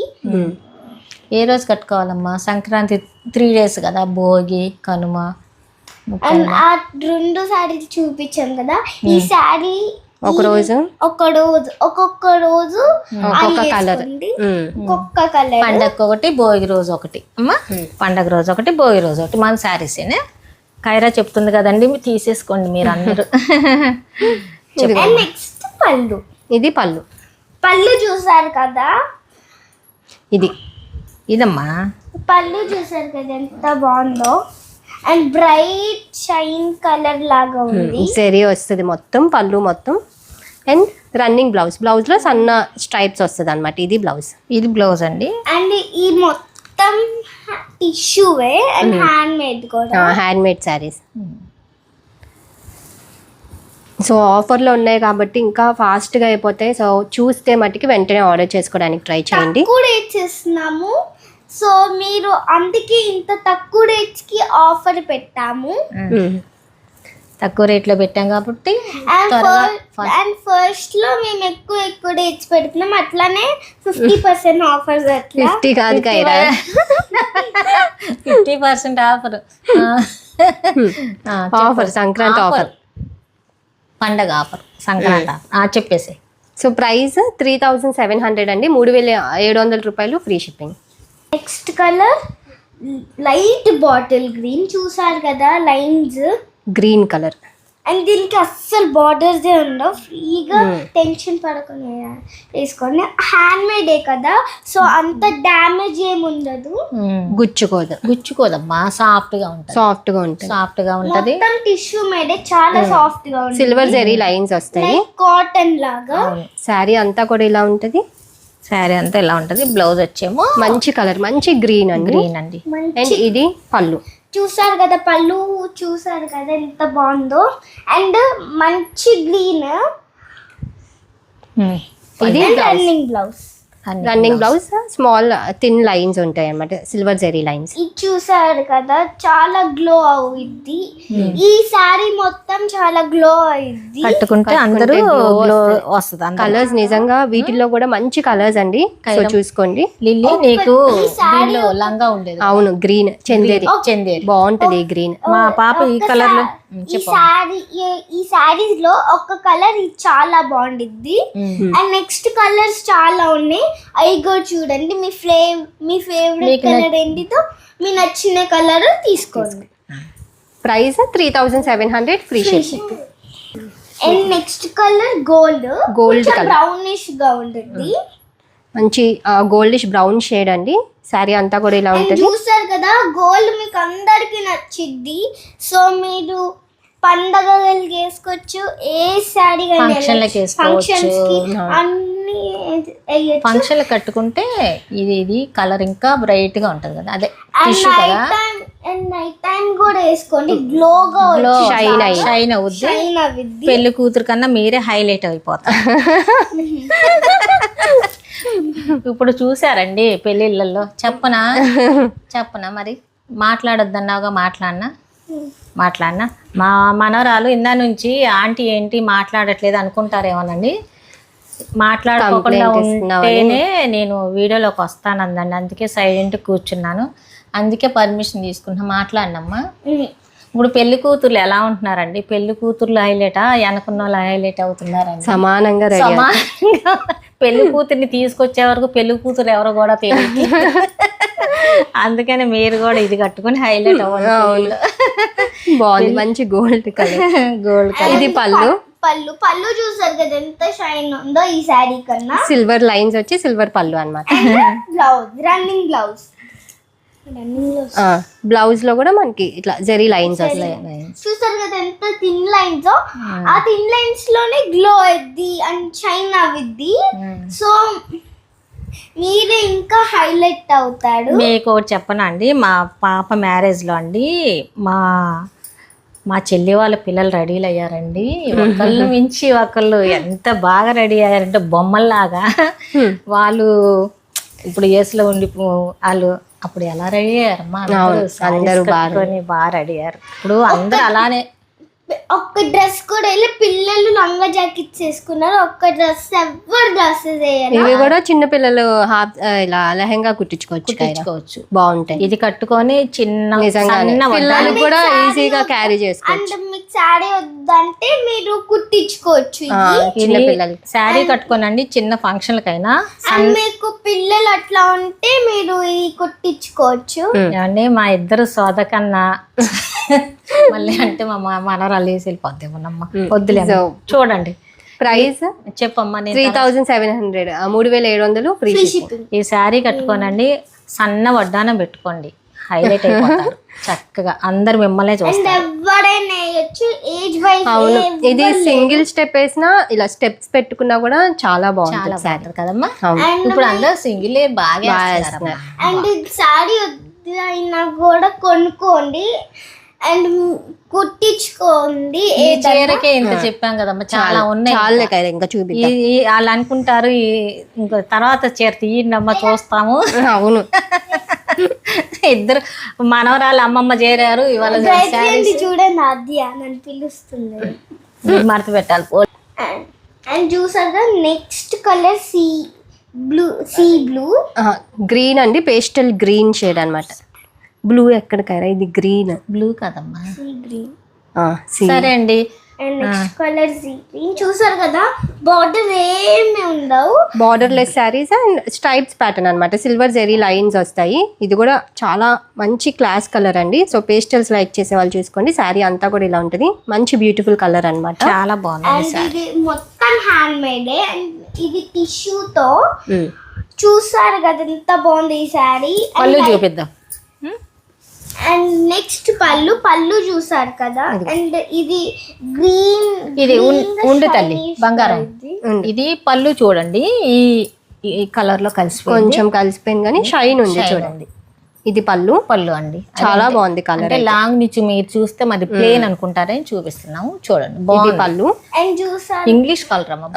ఏ రోజు కట్టుకోవాలమ్మా? సంక్రాంతి 3 days కదా, భోగి, కనుమ. అండ్ ఆ 2 శారీలు చూపించాం కదా, ఈ శారీ ఒక రోజు ఒక్కొక్క రోజు ఒక్కొక్క కలర్. ఒక్కొక్క కలర్. పండగ ఒకటి, భోగి రోజు ఒకటి అమ్మా. పండగ రోజు ఒకటి, భోగి రోజు ఒకటి. మన శారీసేనే కైరా చెప్తుంది కదండి, మీరు తీసేసుకోండి మీరు అందరూ. అండ్ నెక్స్ట్ పళ్ళు. ఇది పళ్ళు. పళ్ళు చూసారు కదా, ఇదమ్మా పళ్ళు చూసారు కదా ఎంత బాగుందో. అండ్ బ్రైట్ షైన్ కలర్ లాగా ఉంది. జెరీ వస్తుంది మొత్తం పళ్ళు మొత్తం. అండ్ రన్నింగ్ బ్లౌజ్ లో సన్న స్ట్రైప్స్ వస్తుంది అనమాట. ఇది బ్లౌజ్. ఇది బ్లౌజ్ అండి. అండ్ ఈ మొత్తం టిష్యూవే అండ్ హ్యాండ్ మేడ్ కూడా. Hand made saris. సో ఆఫర్లో ఉన్నాయి కాబట్టి ఇంకా ఫాస్ట్గా అయిపోతాయి. సో చూస్తే మట్టుకి వెంటనే ఆర్డర్ చేసుకోవడానికి ట్రై చేయండి. తక్కువ రేట్స్ ఇస్తున్నాము, సో మీరు అందుకే ఇంత తక్కువ రేట్స్ కి ఆఫర్ పెట్టాము. తక్కువ రేట్లో పెట్టాం కాబట్టి అండ్ ఫస్ట్ లో మేము ఎక్కువ రేట్స్ పెడుతున్నాం, అట్లానే 50% ఆఫర్స్. అట్లా 50 కాదు కైరా, 50% ఆఫర్. ఆఫర్ సంక్రాంతి ఆఫర్, పండగ ఆఫర్, సంక్రాంతి. చెప్పేసి. సో ప్రైస్ 3700 అండి, 3700 రూపాయలు, free shipping. Next colour light bottle green. చూసారు కదా లైన్స్, గ్రీన్ కలర్. అండ్ దీనికి అస్సలు బార్డర్స్ ఉండవు, ఫ్రీగా టెన్షన్ పడకుండా వేసుకోండి. హ్యాండ్ మేడే కదా, సో అంత డ్యామేజ్ ఏమి ఉండదు, గుచ్చుకోదమ్మా. సాఫ్ట్ గా ఉంటుంది, సాఫ్ట్ గా ఉంటది. మొత్తం టిష్యూ మేడే, చాలా సాఫ్ట్ గా ఉంటుంది. సిల్వర్ జెరీ లైన్స్ వస్తాయి, కాటన్ లాగా. శారీ అంతా కూడా ఇలా ఉంటది. శారీ అంతా ఇలా ఉంటది. బ్లౌజ్ వచ్చేమో మంచి కలర్, మంచి గ్రీన్ అండి. అండ్ ఇది పళ్ళు. చూసారు కదా పళ్ళు, చూసారు కదా ఎంత బాగుందో. అండ్ మంచి గ్రీన్. ఇది running blouse. Running blouse, small thin lines ఉంటాయి అన్నమాట, సిల్వర్ జెరీ లైన్స్. ఇది చూసారు కదా చాలా గ్లో అవుద్ది. ఈ సారీ మొత్తం చాలా గ్లో అయింది, కట్టుకుంటే అందరూ గ్లో వస్తుంది. కలర్స్ నిజంగా వీటిల్లో కూడా మంచి కలర్స్ అండి. సో చూసుకోండి. లిల్లీ నీకు దీనిలో లంగా ఉండేది. అవును, గ్రీన్ చందేరి బాగుంటది ఈ గ్రీన్. మా పాప ఈ కలర్ లో. ఈ సారీస్ లో ఒక కలర్ చాలా బాగుండిద్ది. అండ్ నెక్స్ట్ కలర్స్ చాలా ఉన్నాయి, అవి కూడా చూడండి. మీ ఫేవరెట్ కలర్ ఏంటిదో, మీ నచ్చిన కలర్ తీసుకోండి. Price 3700, free shipping. And next colour gold colour, brownish గా ఉంటుంది. మంచి గోల్డిష్ బ్రౌన్ షేడ్ అండి. శారీ అంతా కూడా ఇలా ఉంటుంది. చూసారు కదా గోల్డ్ మీకు అందరికి నచ్చిద్ది. సో మీరు పండగలకి వేసుకోవచ్చు, ఏ శారీ ఫంక్షన్ కట్టుకుంటే. ఇది కలర్ ఇంకా బ్రైట్ గా ఉంటది కదా, అదే టిష్యూ కదా. నైట్ టైం కూడా వేసుకోండి, గ్లోగా షైన్ అవుద్ది. పెళ్లి కూతురు కన్నా మీరే హైలైట్ అయిపోతారు. ఇప్పుడు చూసారండి పెళ్ళిళ్ళల్లో. చెప్పనా మరి మాట్లాడొద్దన్నావుగా, మాట్లాడినా మా మనవరాలు ఇందా నుంచి ఆంటీ ఏంటి మాట్లాడట్లేదు అనుకుంటారేమోనండి. మాట్లాడుకోకుండా Complaint ఇస్తున్నావని. ఉంటేనే నేను వీడియోలోకి వస్తానందండి, అందుకే సైలెంట్ కూర్చున్నాను, అందుకే పర్మిషన్ తీసుకున్నా. మాట్లాడినమ్మా. ఇప్పుడు పెళ్లి కూతుర్లు ఎలా ఉంటున్నారండి? పెళ్లి కూతుర్లు హైలైటా, వెనకున్న వాళ్ళు హైలైట్ అవుతున్నారండి? సమానంగా రెడీ. సమానంగా. పెళ్లి కూతుర్ని తీసుకొచ్చే వరకు పెళ్లి కూతురు ఎవరో కూడా తెలియదు. అందుకని మీరు కూడా ఇది కట్టుకొని హైలైట్ అవ్వాలి. బాగుంది, మంచి గోల్డ్ కలర్. Gold colour. ఇది పళ్ళు. పళ్ళు చూసారు కదా ఎంత షైన్ ఉందో ఈ శారీ కన్నా. సిల్వర్ లైన్స్ వచ్చి సిల్వర్ పళ్ళు అన్నమాట. రన్నింగ్ బ్లౌజ్ బ్లౌజ్ లో కూడా మనకి ఇట్లా జరీ లైన్స్ వస్తాయి. చూసారు కదా ఎంత థిన్ లైన్స్. ఆ థిన్ లైన్స్ లోనే గ్లో అయ్యిద్ది అండ్ షైన్ అవ్విద్ది. సో మీరే ఇంకా హైలైట్ అవుతాడు. మీకు ఒకటి చెప్పనా అండి, మా పాప మ్యారేజ్లో అండి మా చెల్లి వాళ్ళ పిల్లలు రెడీలు అయ్యారండి. ఒకళ్ళు మించి ఒకళ్ళు ఎంత బాగా రెడీ అయ్యారంటే బొమ్మల్లాగా. వాళ్ళు ఇప్పుడు ఏసులో ఉండి వాళ్ళు అప్పుడు ఎలా రెడీ అయ్యారమ్మా, అందరూ బాగా రెడీ అయ్యారు. ఇప్పుడు అందరూ అలానే ఒక్క డ్రెస్ కూడా వెళ్ళి పిల్లలు లంగా జాకెట్స్ వేసుకున్నారు. ఒక్క డ్రెస్ ఎవరు డ్రెస్సెస్ వేయాలి. ఇవి కూడా చిన్న పిల్లలు హాఫ్ ఇలా లెహంగా కుట్టించుకోవచ్చు. బాగుంటాయి. ఇది కట్టుకొని చిన్న పిల్లలు కూడా ఈజీగా క్యారీ చేసుకోవచ్చు. అండ్ మీకు శారీ వద్దంటే మీరు కుట్టించుకోవచ్చు. చిన్న పిల్లలు శారీ కట్టుకోనండి చిన్న ఫంక్షన్లకైనా. అండ్ మీకు పిల్లలు అట్లా ఉంటే మీరు ఇది కుట్టించుకోవచ్చు. ఏమండి మా ఇద్దరు సోదకన్నా మళ్ళీ అంటే మా మనవరాలు వేసి వెళ్ళిపోద్ది మనమ్మ. వద్దులే చూడండి. ప్రైస్ చెప్పమ్మా. 3700, 3700 ఫ్రీ షిప్పింగ్. ఈ శారీ కట్టుకోనండి సన్న వడ్డానం పెట్టుకోండి, హైలైట్ అయిపోతారు చక్కగా. అందరు మిమ్మల్ని చూస్తారు. ఎవరైనా వేయొచ్చు ఏజ్ వైజ్. అవును, ఇది సింగిల్ స్టెప్ వేసినా ఇలా స్టెప్స్ పెట్టుకున్నా కూడా చాలా బాగుంటుంది శారీ కదమ్మా. ఇప్పుడు అందరూ సింగిల్ బాగా వేస్తున్నారు. అండ్ శారీ అయినా కూడా కొనుక్కోండి అండ్ కుట్టించుకోండి. ఈ చీరకే ఇంత చెప్పాం కదమ్మా, చాలా ఉన్నాయి. చాలా ఇంకా చూపి వాళ్ళు అనుకుంటారు ఇంకా తర్వాత చీర తీయండమ్మా చూస్తాము. అవును, ఇద్దరు మనవరాలు అమ్మమ్మ చేరారు ఇవాళ. చూడండి ఆద్య నన్ను పిలుస్తుంది. మడత పెట్టాలి. అండ్ చూసాక next colour sea blue green అండి, పేస్టల్ గ్రీన్ షేడ్ అన్నమాట. బ్లూ ఎక్కడికైనా ఇది గ్రీన్. బ్లూ కదమ్మా, గ్రీన్. సరే అండి. And next colour sea green. చూసారు కదా బార్డర్ ఏమి ఉండవు, border less saris and stripes pattern అన్నమాట. సిల్వర్ జెరీ లైన్స్ వస్తాయి. ఇది కూడా చాలా మంచి క్లాస్ కలర్ అండి. సో పేస్టల్స్ లైక్ చేసే వాళ్ళు చూసుకోండి. శారీ అంతా కూడా ఇలా ఉంటుంది. మంచి బ్యూటిఫుల్ కలర్ అన్నమాట. చాలా బాగుంది. ఇది మొత్తం హ్యాండ్ మేడ్ అండ్ ఇది టిష్యూతో. చూసారు కదా ఎంత బాగుంది ఈ శారీ. పళ్ళు చూపిద్దాం. అండ్ నెక్స్ట్ పళ్ళు చూసారు కదా. అండ్ ఇది గ్రీన్. ఇది ఉండు తల్లి బంగారం. ఇది పళ్ళు చూడండి, ఈ కలర్ లో కొంచెం కలిసిపోయింది కానీ షైన్ ఉంది చూడండి. ఇది పళ్ళు అండి. చాలా బాగుంది కలర్. అంటే లాంగ్ నుంచి మీరు చూస్తే మరి ప్లేన్ అనుకుంటారని చూపిస్తున్నాము. చూడండి బాగుంది పళ్ళు. అండ్ చూసారు ఇంగ్లీష్ కలర్ అమ్మా.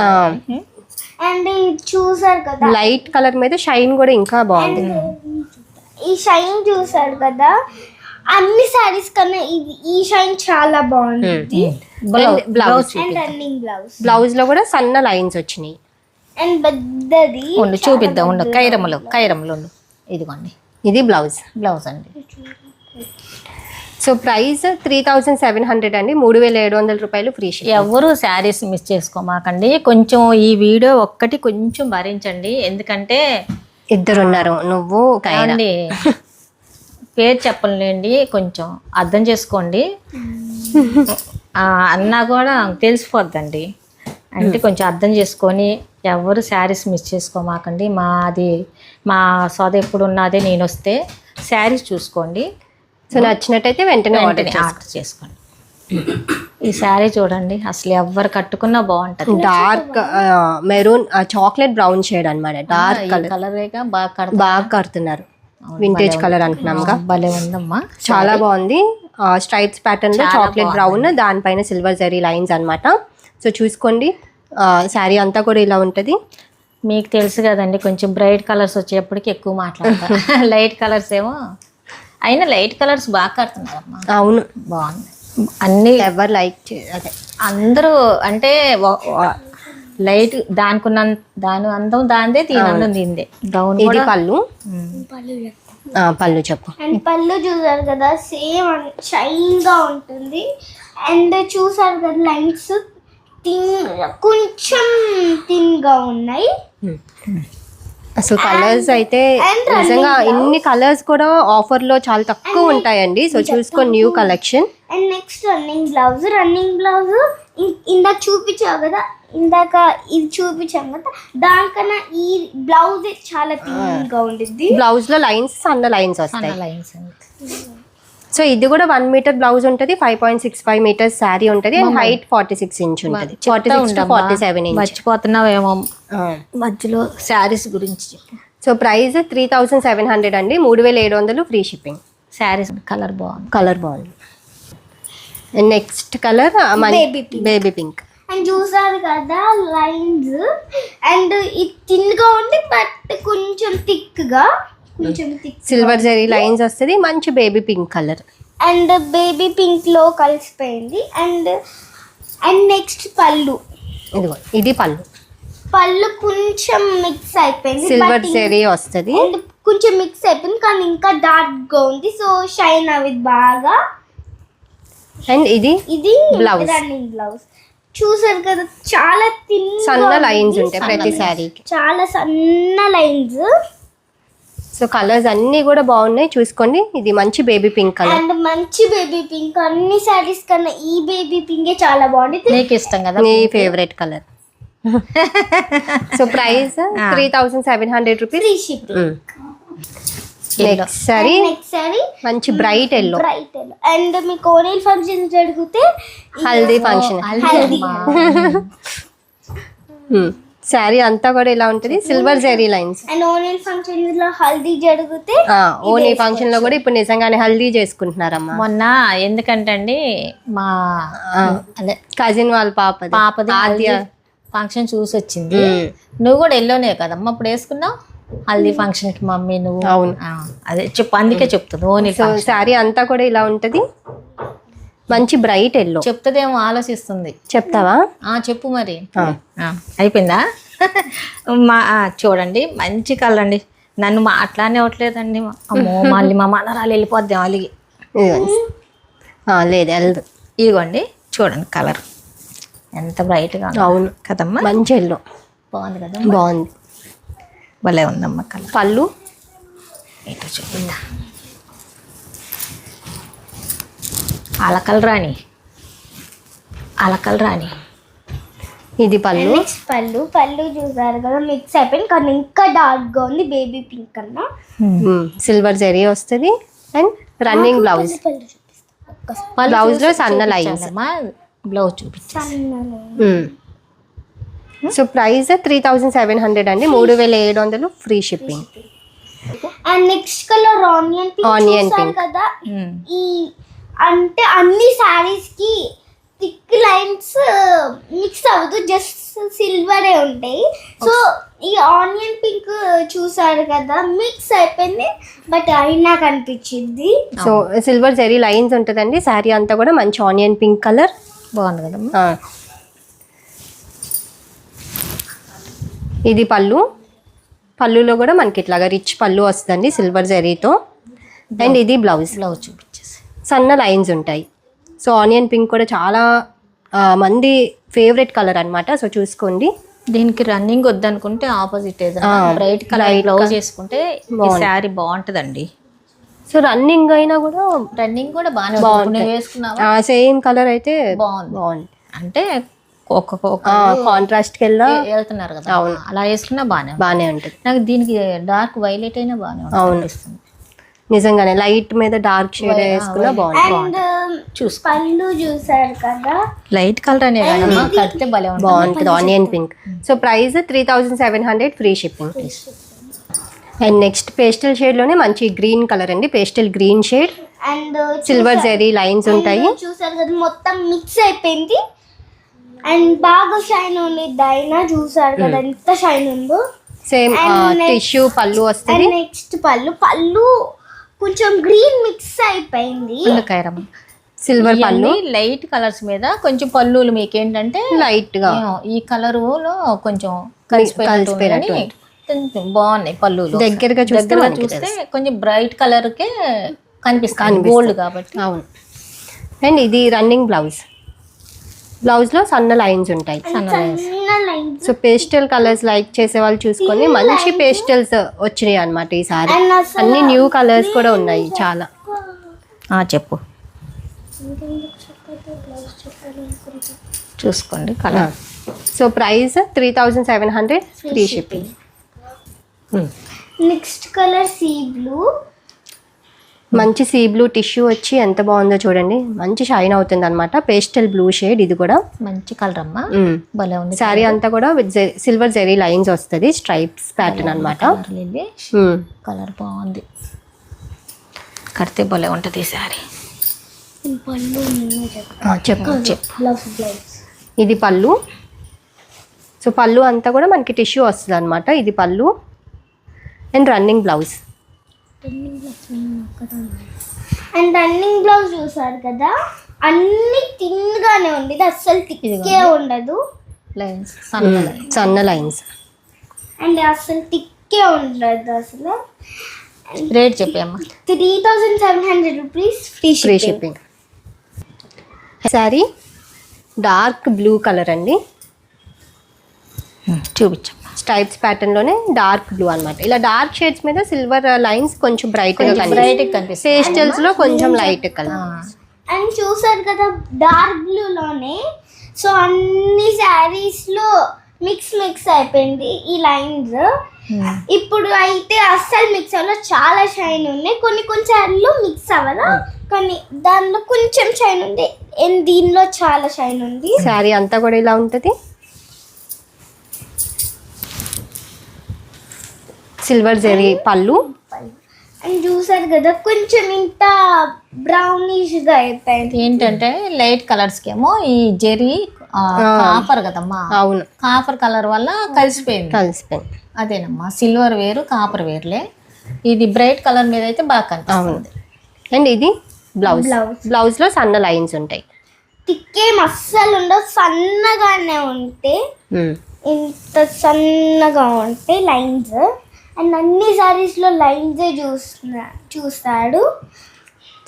అండ్ చూసారు కదా లైట్ కలర్ మీద షైన్ కూడా ఇంకా బాగుంది. ఈ షైన్ చూసారు కదా, అన్ని సారీస్ కన్నా ఈ షైన్ చాలా బాగుంది. బ్లౌజ్ అండ్ రన్నింగ్ బ్లౌజ్ లో కూడా సన్న లైన్స్ వచ్చినాయి. అండ్ పెద్దది చూపిద్దాం. ఉండు కైరములు ఉండు. ఇదిగోండి, ఇది బ్లౌజ్ అండి. సో ప్రైస్ 3700 అండి, 3700 రూపాయలు ఫ్రీ షిప్. ఎవరు శారీస్ మిస్ చేసుకోమాకండి. కొంచెం ఈ వీడియో ఒక్కటి కొంచెం భరించండి, ఎందుకంటే ఇద్దరు ఉన్నారు, నువ్వు అండి. పేరు చెప్పలేండి, కొంచెం అర్థం చేసుకోండి. అన్నా కూడా తెలిసిపోద్దండి. అంటే కొంచెం అర్థం చేసుకొని ఎవరు శారీస్ మిస్ చేసుకోమాకండి. మా సోద ఎప్పుడు ఉన్నదే, నేను వస్తే శారీస్ చూసుకోండి. సో నచ్చినట్టయితే వెంటనే ఆర్డర్ చేసుకోండి. ఈ శారీ చూడండి, అసలు ఎవరు కట్టుకున్నా బాగుంటది. Dark maroon chocolate brown shade అన్నమాట. డార్క్ కలర్ బాగా కడుతున్నారు. వింటేజ్ కలర్ అంటున్నాం. భలే ఉందమ్మా, చాలా బాగుంది. స్ట్రైప్స్ ప్యాటర్న్ లో చాక్లెట్ బ్రౌన్, దానిపైన సిల్వర్ జరీ లైన్స్ అన్నమాట. సో చూసుకోండి, శారీ అంతా కూడా ఇలా ఉంటది. మీకు తెలుసు కదండి, కొంచెం బ్రైట్ కలర్స్ వచ్చేప్పటికి ఎక్కువ మాట్లాడతారు. లైట్ కలర్స్ ఏమో అయినా లైట్ కలర్స్ బాగా కడుతున్నారమ్మా. అవును, బాగుంది. అన్ని ఎవరు లైక్ అదే అందరూ అంటే లైట్ దాని అందం దాందే అందం దీందే గౌన్ ఇది పళ్ళు. పళ్ళు చెప్పు. అండ్ పళ్ళు చూసారు కదా సేమ్ షైన్ గా ఉంటుంది. అండ్ చూసారు కదా లైన్స్ కొంచెం థిన్ గా ఉన్నాయి. అసలు కలర్స్ అయితే నిజంగా ఇన్ని కలర్స్ కూడా ఆఫర్ లో చాలా తక్కువ ఉంటాయండి. సో చూసుకోండి new collection. And next running blouse ఇందాక చూపించావు కదా, ఇందాక ఇది చూపించాం కదా, దానికన్నా ఈ బ్లౌజ్ చాలా థిన్ గా ఉండిద్ది. బ్లౌజ్ లో లైన్స్ సన్న లైన్స్ వస్తాయి. లైన్స్ సో ఇది కూడా 1 మీటర్ బ్లౌజ్ ఉంటుంది, 5.65 మీటర్స్ శారీ ఉంటుంది అండ్ హైట్ 46 ఇంచ్ ఉంటుంది. 46 to 47 ఇంచ్. మర్చిపోతున్నావేమో మధ్యలో శారీస్ గురించి. సో ప్రైస్ 3700 అండి, 3700 ఫ్రీ షిప్పింగ్. శారీస్ కలర్ బాగుంది. And next colour baby pink. And చూసారు కదా లైన్స్ అండ్ ఇది థిన్ గా ఉంది బట్ కొంచెం థిక్ సిల్వర్ జరీ లైన్స్ వస్తుంది. మంచి baby pink colour and baby pink లో కలిసిపోయింది. అండ్ నెక్స్ట్ పళ్ళు. ఇది పళ్ళు కొంచెం మిక్స్ అయిపోయింది, సిల్వర్ జరీ వస్తుంది. అండ్ కొంచెం మిక్స్ అయిపోయింది కానీ ఇంకా డార్క్ గా ఉంది. సో షైన్ అవి బాగా. అండ్ ఇది బ్లౌజ్, రన్నింగ్ బ్లౌజ్ చూసారు కదా చాలా థిన్ సన్న లైన్స్ ఉంటాయి ప్రతి శారీకి, చాలా సన్న లైన్స్. సో కలర్స్ అన్ని కూడా బాగున్నాయి చూసుకోండి. ఇది మంచి బేబీ పింక్ కలర్ అండ్ మంచి బేబీ పింక్. అన్ని సారీస్ కన్నా ఈ బేబీ పింక్ చాలా బాగుంది. నీకు ఇష్టం కదా, నీ favourite colour. So price 3700 rupees free shipping. Next sari మంచి బ్రైట్ ఎల్లో. అండ్ మీ కోనేల్ ఫంక్షన్ జరిగితే హల్దీ ఫంక్షన్. శారీ అంతా కూడా ఇలా ఉంటుంది, సిల్వర్ జరీ లైన్స్. అండ్ ఓనేల్ ఫంక్షన్ లో హల్దీ జరిగితే ఓనీ ఫంక్షన్ లో కూడా ఇప్పుడు నిజంగానే హల్దీ చేసుకుంటున్నారమ్మా. మొన్న ఎందుకంటే అండి మా అదే కజిన్ వాళ్ళ పాపది ఆద్య ఫంక్షన్ చూసి వచ్చింది. నువ్వు కూడా ఎల్లోనే కదమ్మా అప్పుడు వేసుకున్నావు హల్దీ ఫంక్షన్ కి మమ్మీ నువ్వు. అవును అదే చెప్పు, అందుకే చెప్తుంది ఓనీ. సో శారీ అంతా కూడా ఇలా ఉంటది, మంచి బ్రైట్ ఎల్లో. చెప్తుందేమో ఆలోచిస్తుంది. చెప్తావా? చెప్పు మరి. అయిపోయిందా? చూడండి మంచి కలర్ అండి. నన్ను మాట్లాడనే అవ్వట్లేదండి. అమ్మో మళ్ళీ మా మనరాలు వెళ్ళిపోద్దాం అలిగి. లేదు వెళ్ళదు. ఇదిగోండి చూడండి కలర్ ఎంత బ్రైట్గా. అవును కదమ్మా, మంచి ఎల్లో. బాగుంది కదా, బాగుంది, భలే ఉందమ్మా కలర్. పళ్ళు ఏంటో చూపిందా, అలకల్ రాణి. ఇది పళ్ళు. నెక్స్ట్ పళ్ళు చూసారు కదా మిక్స్ అయిపోయింది కానీ ఇంకా డార్క్ గా ఉంది బేబీ పింక్ కన్నా. సిల్వర్ జరీ వస్తుంది అండ్ రన్నింగ్ బ్లౌజ్. బ్లౌజ్ లో సన్న లైన్స్. బ్లౌజ్ చూపించాను. సో ప్రైస్ 3700 అండి, 3700 free shipping. And next colour onion pink కదా. ఈ అంటే అన్ని సారీస్ కి థిక్ లైన్స్ మిక్స్ అవ్వదు, జస్ట్ సిల్వరే ఉంటాయి. సో ఈ ఆనియన్ పింక్ చూసారు కదా మిక్స్ అయిపోయింది బట్ అయినా కనిపించింది. సో సిల్వర్ జరీ లైన్స్ ఉంటుందండి. శారీ అంతా కూడా మంచి ఆనియన్ పింక్ కలర్. బాగుంది కదమ్మా. ఇది పళ్ళులో కూడా మనకి ఇట్లాగా రిచ్ పళ్ళు వస్తుందండి సిల్వర్ జరీతో. అండ్ ఇది బ్లౌజ్ చూపించేసి సన్న లైన్స్ ఉంటాయి. సో ఆనియన్ పింక్ కూడా చాలా మంది ఫేవరెట్ కలర్ అన్నమాట. సో చూసుకోండి. దీనికి రన్నింగ్ వద్దనుకుంటే ఆపోజిట్ ఏదైనా బ్రైట్ కలర్ బ్లౌజ్ వేసుకుంటే శారీ బాగుంటుందండి. సో రన్నింగ్ అయినా కూడా రన్నింగ్ కూడా బాగుంటుంది. వేసుకున్నావా సేమ్ కలర్ అయితే బాగుంది. అంటే ఒక్కొక్క కాంట్రాస్ట్ కి వెళ్తున్నారు కదా, అలా వేసుకున్నా బాగానే ఉంటుంది. నాకు దీనికి డార్క్ వైలెట్ అయినా బాగానే అనిపిస్తుంది. నిజంగానే లైట్ మీద డార్క్ షేడ్ వేసుకున్నా బాగుంటుంది. పళ్ళు చూసారు కదా లైట్ కలర్ అనే కదమ్మా, కడితే బాగుంటుంది onion pink. So price 3700 free shipping. And next pastel shade లోనే మంచి గ్రీన్ కలర్ అండి, pastel green shade. And silver జరీ లైన్స్ ఉంటాయి. చూసారు కదా మొత్తం మిక్స్ అయిపోయింది అండ్ బాగా షైన్ ఉంది. అయినా చూసారు కదా ఎంత షైన్ ఉందో. సేమ్ టిష్యూ పళ్ళు వస్తుంది. నెక్స్ట్ పళ్ళు కొంచెం గ్రీన్ మిక్స్ అయిపోయింది. సిల్వర్ పళ్ళు లైట్ కలర్స్ మీద కొంచెం పళ్ళులు మీకు ఏంటంటే లైట్ గా ఈ కలర్ లో కొంచెం కలిసిపోయినట్టు బాగున్నాయి పళ్ళులు. దగ్గరగా చూస్తే కొంచెం బ్రైట్ కలర్ కే కనిపిస్తుంది గోల్డ్ కాబట్టి. అవును. అండ్ ఇది రన్నింగ్ బ్లౌజ్. బ్లౌజ్ లో సన్న లైన్స్ ఉంటాయి. చిన్న line. So pastel colours like చేసే వాళ్ళు చూసుకొని మంచి పేస్టల్స్ వచ్చినాయి అన్నమాట ఈసారి. అన్ని న్యూ కలర్స్ కూడా ఉన్నాయి చాలా. చెప్పు చూసుకోండి colour. So price 3700, free shipping. Next colour sea blue. మంచి సీ బ్లూ టిష్యూ వచ్చి ఎంత బాగుందో చూడండి. మంచి షైన్ అవుతుంది అనమాట. పేస్టల్ బ్లూ షేడ్ ఇది కూడా మంచి కలర్ అమ్మా, భలే ఉంది. శారీ అంతా కూడా విత్ సిల్వర్ జెరీ లైన్స్ వస్తుంది. స్ట్రైప్స్ ప్యాటర్న్ అనమాట. కలర్ బాగుంది, కడితే భలే ఉంటుంది ఈ శారీ. చెప్పు. ఇది పళ్ళు. సో పళ్ళు అంతా కూడా మనకి టిష్యూ వస్తుంది అనమాట. ఇది pallu and running blouse. And running blouse చూసారు కదా, అన్ని తిన్గానే ఉంది. ఇది అస్సలు తిక్కే ఉండదు. లైన్స్ సన్న లైన్స్ అండ్ అస్సలు తిక్కే ఉండదు అసలు. రేట్ చెప్పమ్మా. 3700 rupees, free shipping. Sari dark blue colour అండి. చూపించమ్మా. స్ట్రైప్స్ ప్యాటర్న్ లోనే డార్క్ బ్లూ అన్నమాట. ఇలా డార్క్ షేడ్స్ మీద సిల్వర్ లైన్స్ కొంచెం బ్రైట్ గా కనిపిస్తాయి. పేస్టల్స్ లో కొంచెం లైట్ కలర్. అండ్ చూసారు కదా డార్క్ బ్లూ లోనే. సో అన్ని శారీస్ లో మిక్స్ అయిపోయింది ఈ లైన్స్. ఇప్పుడు అయితే అస్సలు మిక్స్ అవ్వలో, చాలా షైన్ ఉన్నాయి. కొన్ని శారీలో మిక్స్ అవ్వాల, కానీ దానిలో కొంచెం షైన్ ఉంది అండ్ దీనిలో చాలా షైన్ ఉంది. శారీ అంతా కూడా ఇలా ఉంటుంది. సిల్వర్ జెరీ పళ్ళు. అండ్ చూసారు కదా కొంచెం ఇంత బ్రౌనిష్ గా అయిపోయింది. ఏంటంటే లైట్ కలర్స్ కేమో ఈ జెరీ కాపర్ కదమ్మా. అవును, కాపర్ కలర్ వల్ల కలిసిపోయింది. అదేనమ్మా, సిల్వర్ వేరు కాపర్ వేరులే. ఇది బ్రైట్ కలర్ మీద అయితే బాగా కనిపిస్తుంది. అండ్ ఇది బ్లౌజ్. బ్లౌజ్ లో సన్న లైన్స్ ఉంటాయి. తిక్కేం అస్సలు ఉండవు, సన్నగానే ఉంటే ఇంత సన్నగా ఉంటాయి లైన్స్. అండ్ అన్ని సారీస్ లో లైన్స్ చూస్తాడు.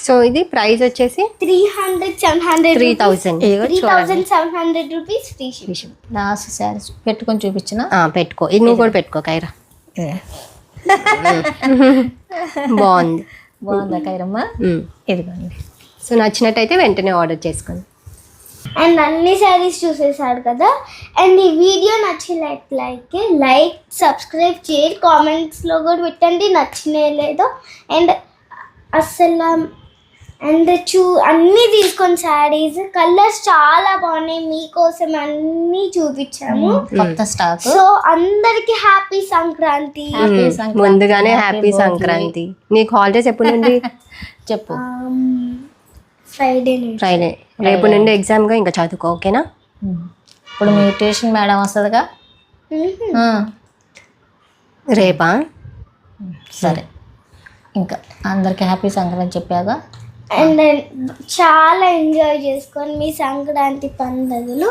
సో ఇది ప్రైస్ వచ్చేసి 3700 rupees, free shipping. Last saris పెట్టుకొని చూపించిన. పెట్టుకో, ఇది నువ్వు కూడా పెట్టుకో కైరా. బాగుందా కైరమ్మ? ఇదిగోండి. సో నచ్చినట్టయితే వెంటనే ఆర్డర్ చేసుకోండి. అండ్ అన్ని శారీస్ చూసేసాడు కదా. అండ్ ఈ వీడియో నచ్చినట్లయితే లైక్, సబ్స్క్రైబ్ చేయండి. కామెంట్స్లో కూడా పెట్టండి నచ్చినే లేదో. అండ్ అసలు అన్నీ తీసుకొని శారీస్ కలర్స్ చాలా బాగున్నాయి. మీకోసం అన్నీ చూపించాము, కొత్త స్టాక్. సో అందరికి హ్యాపీ సంక్రాంతి. ముందుగానే హ్యాపీ సంక్రాంతి. నీకు హాలిడేస్ ఎప్పుడు నుండి చెప్పు. ఫ్రైడే. రేపు నుండి ఎగ్జామ్ గా ఇంకా చదువుకో, ఓకేనా? ఇప్పుడు మీ ట్యూషన్ మేడం వస్తుందిగా రేపా? సరే, ఇంకా అందరికి హ్యాపీ సంక్రాంతి చెప్పాగా. అండ్ చాలా ఎంజాయ్ చేసుకొని మీ సంక్రాంతి పండుగలు.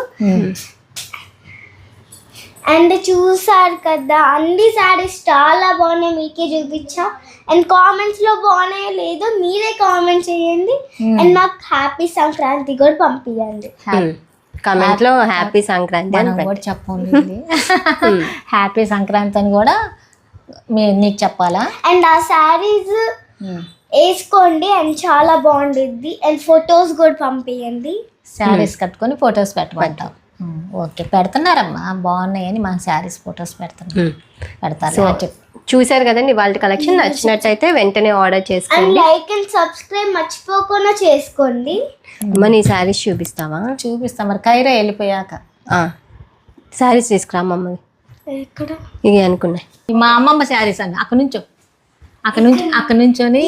అండ్ చూసారు కదా అన్ని శారీస్ చాలా బాగున్నాయి, మీకే చూపించా. అండ్ కామెంట్స్ లో బాగున్నాయో లేదో మీరే కామెంట్ చేయండి. అండ్ నాకు హ్యాపీ సంక్రాంతి కూడా పంపించండి. కామెంట్ లో హ్యాపీ సంక్రాంతి అని కూడా చెప్పండి. హ్యాపీ సంక్రాంతి అని కూడా నీకు చెప్పాలా? అండ్ ఆ శారీస్ వేసుకోండి అండ్ చాలా బాగుంటుంది. అండ్ ఫొటోస్ కూడా పంపించండి. శారీస్ కట్టుకొని ఫొటోస్ పెట్టమంటావు. ఓకే, పెడుతున్నారమ్మా, బాగున్నాయని మా శారీస్ ఫొటోస్ పెడతారు. చూసారు కదండి వాళ్ళ కలెక్షన్. నచ్చినట్టయితే వెంటనే ఆర్డర్ చేసుకోండి. లైక్ అండ్ సబ్స్క్రైబ్ మర్చిపోకుండా చేసుకోండి. మరి ఈ శారీస్ చూపిస్తావా? చూపిస్తా, మరి కైరా వెళ్ళిపోయాక శారీస్ తీసుకురా మమ్మల్ని. ఎక్కడ ఇది అనుకున్నాయి మా అమ్మమ్మ శారీస్ అండి. అక్కడ నుంచొని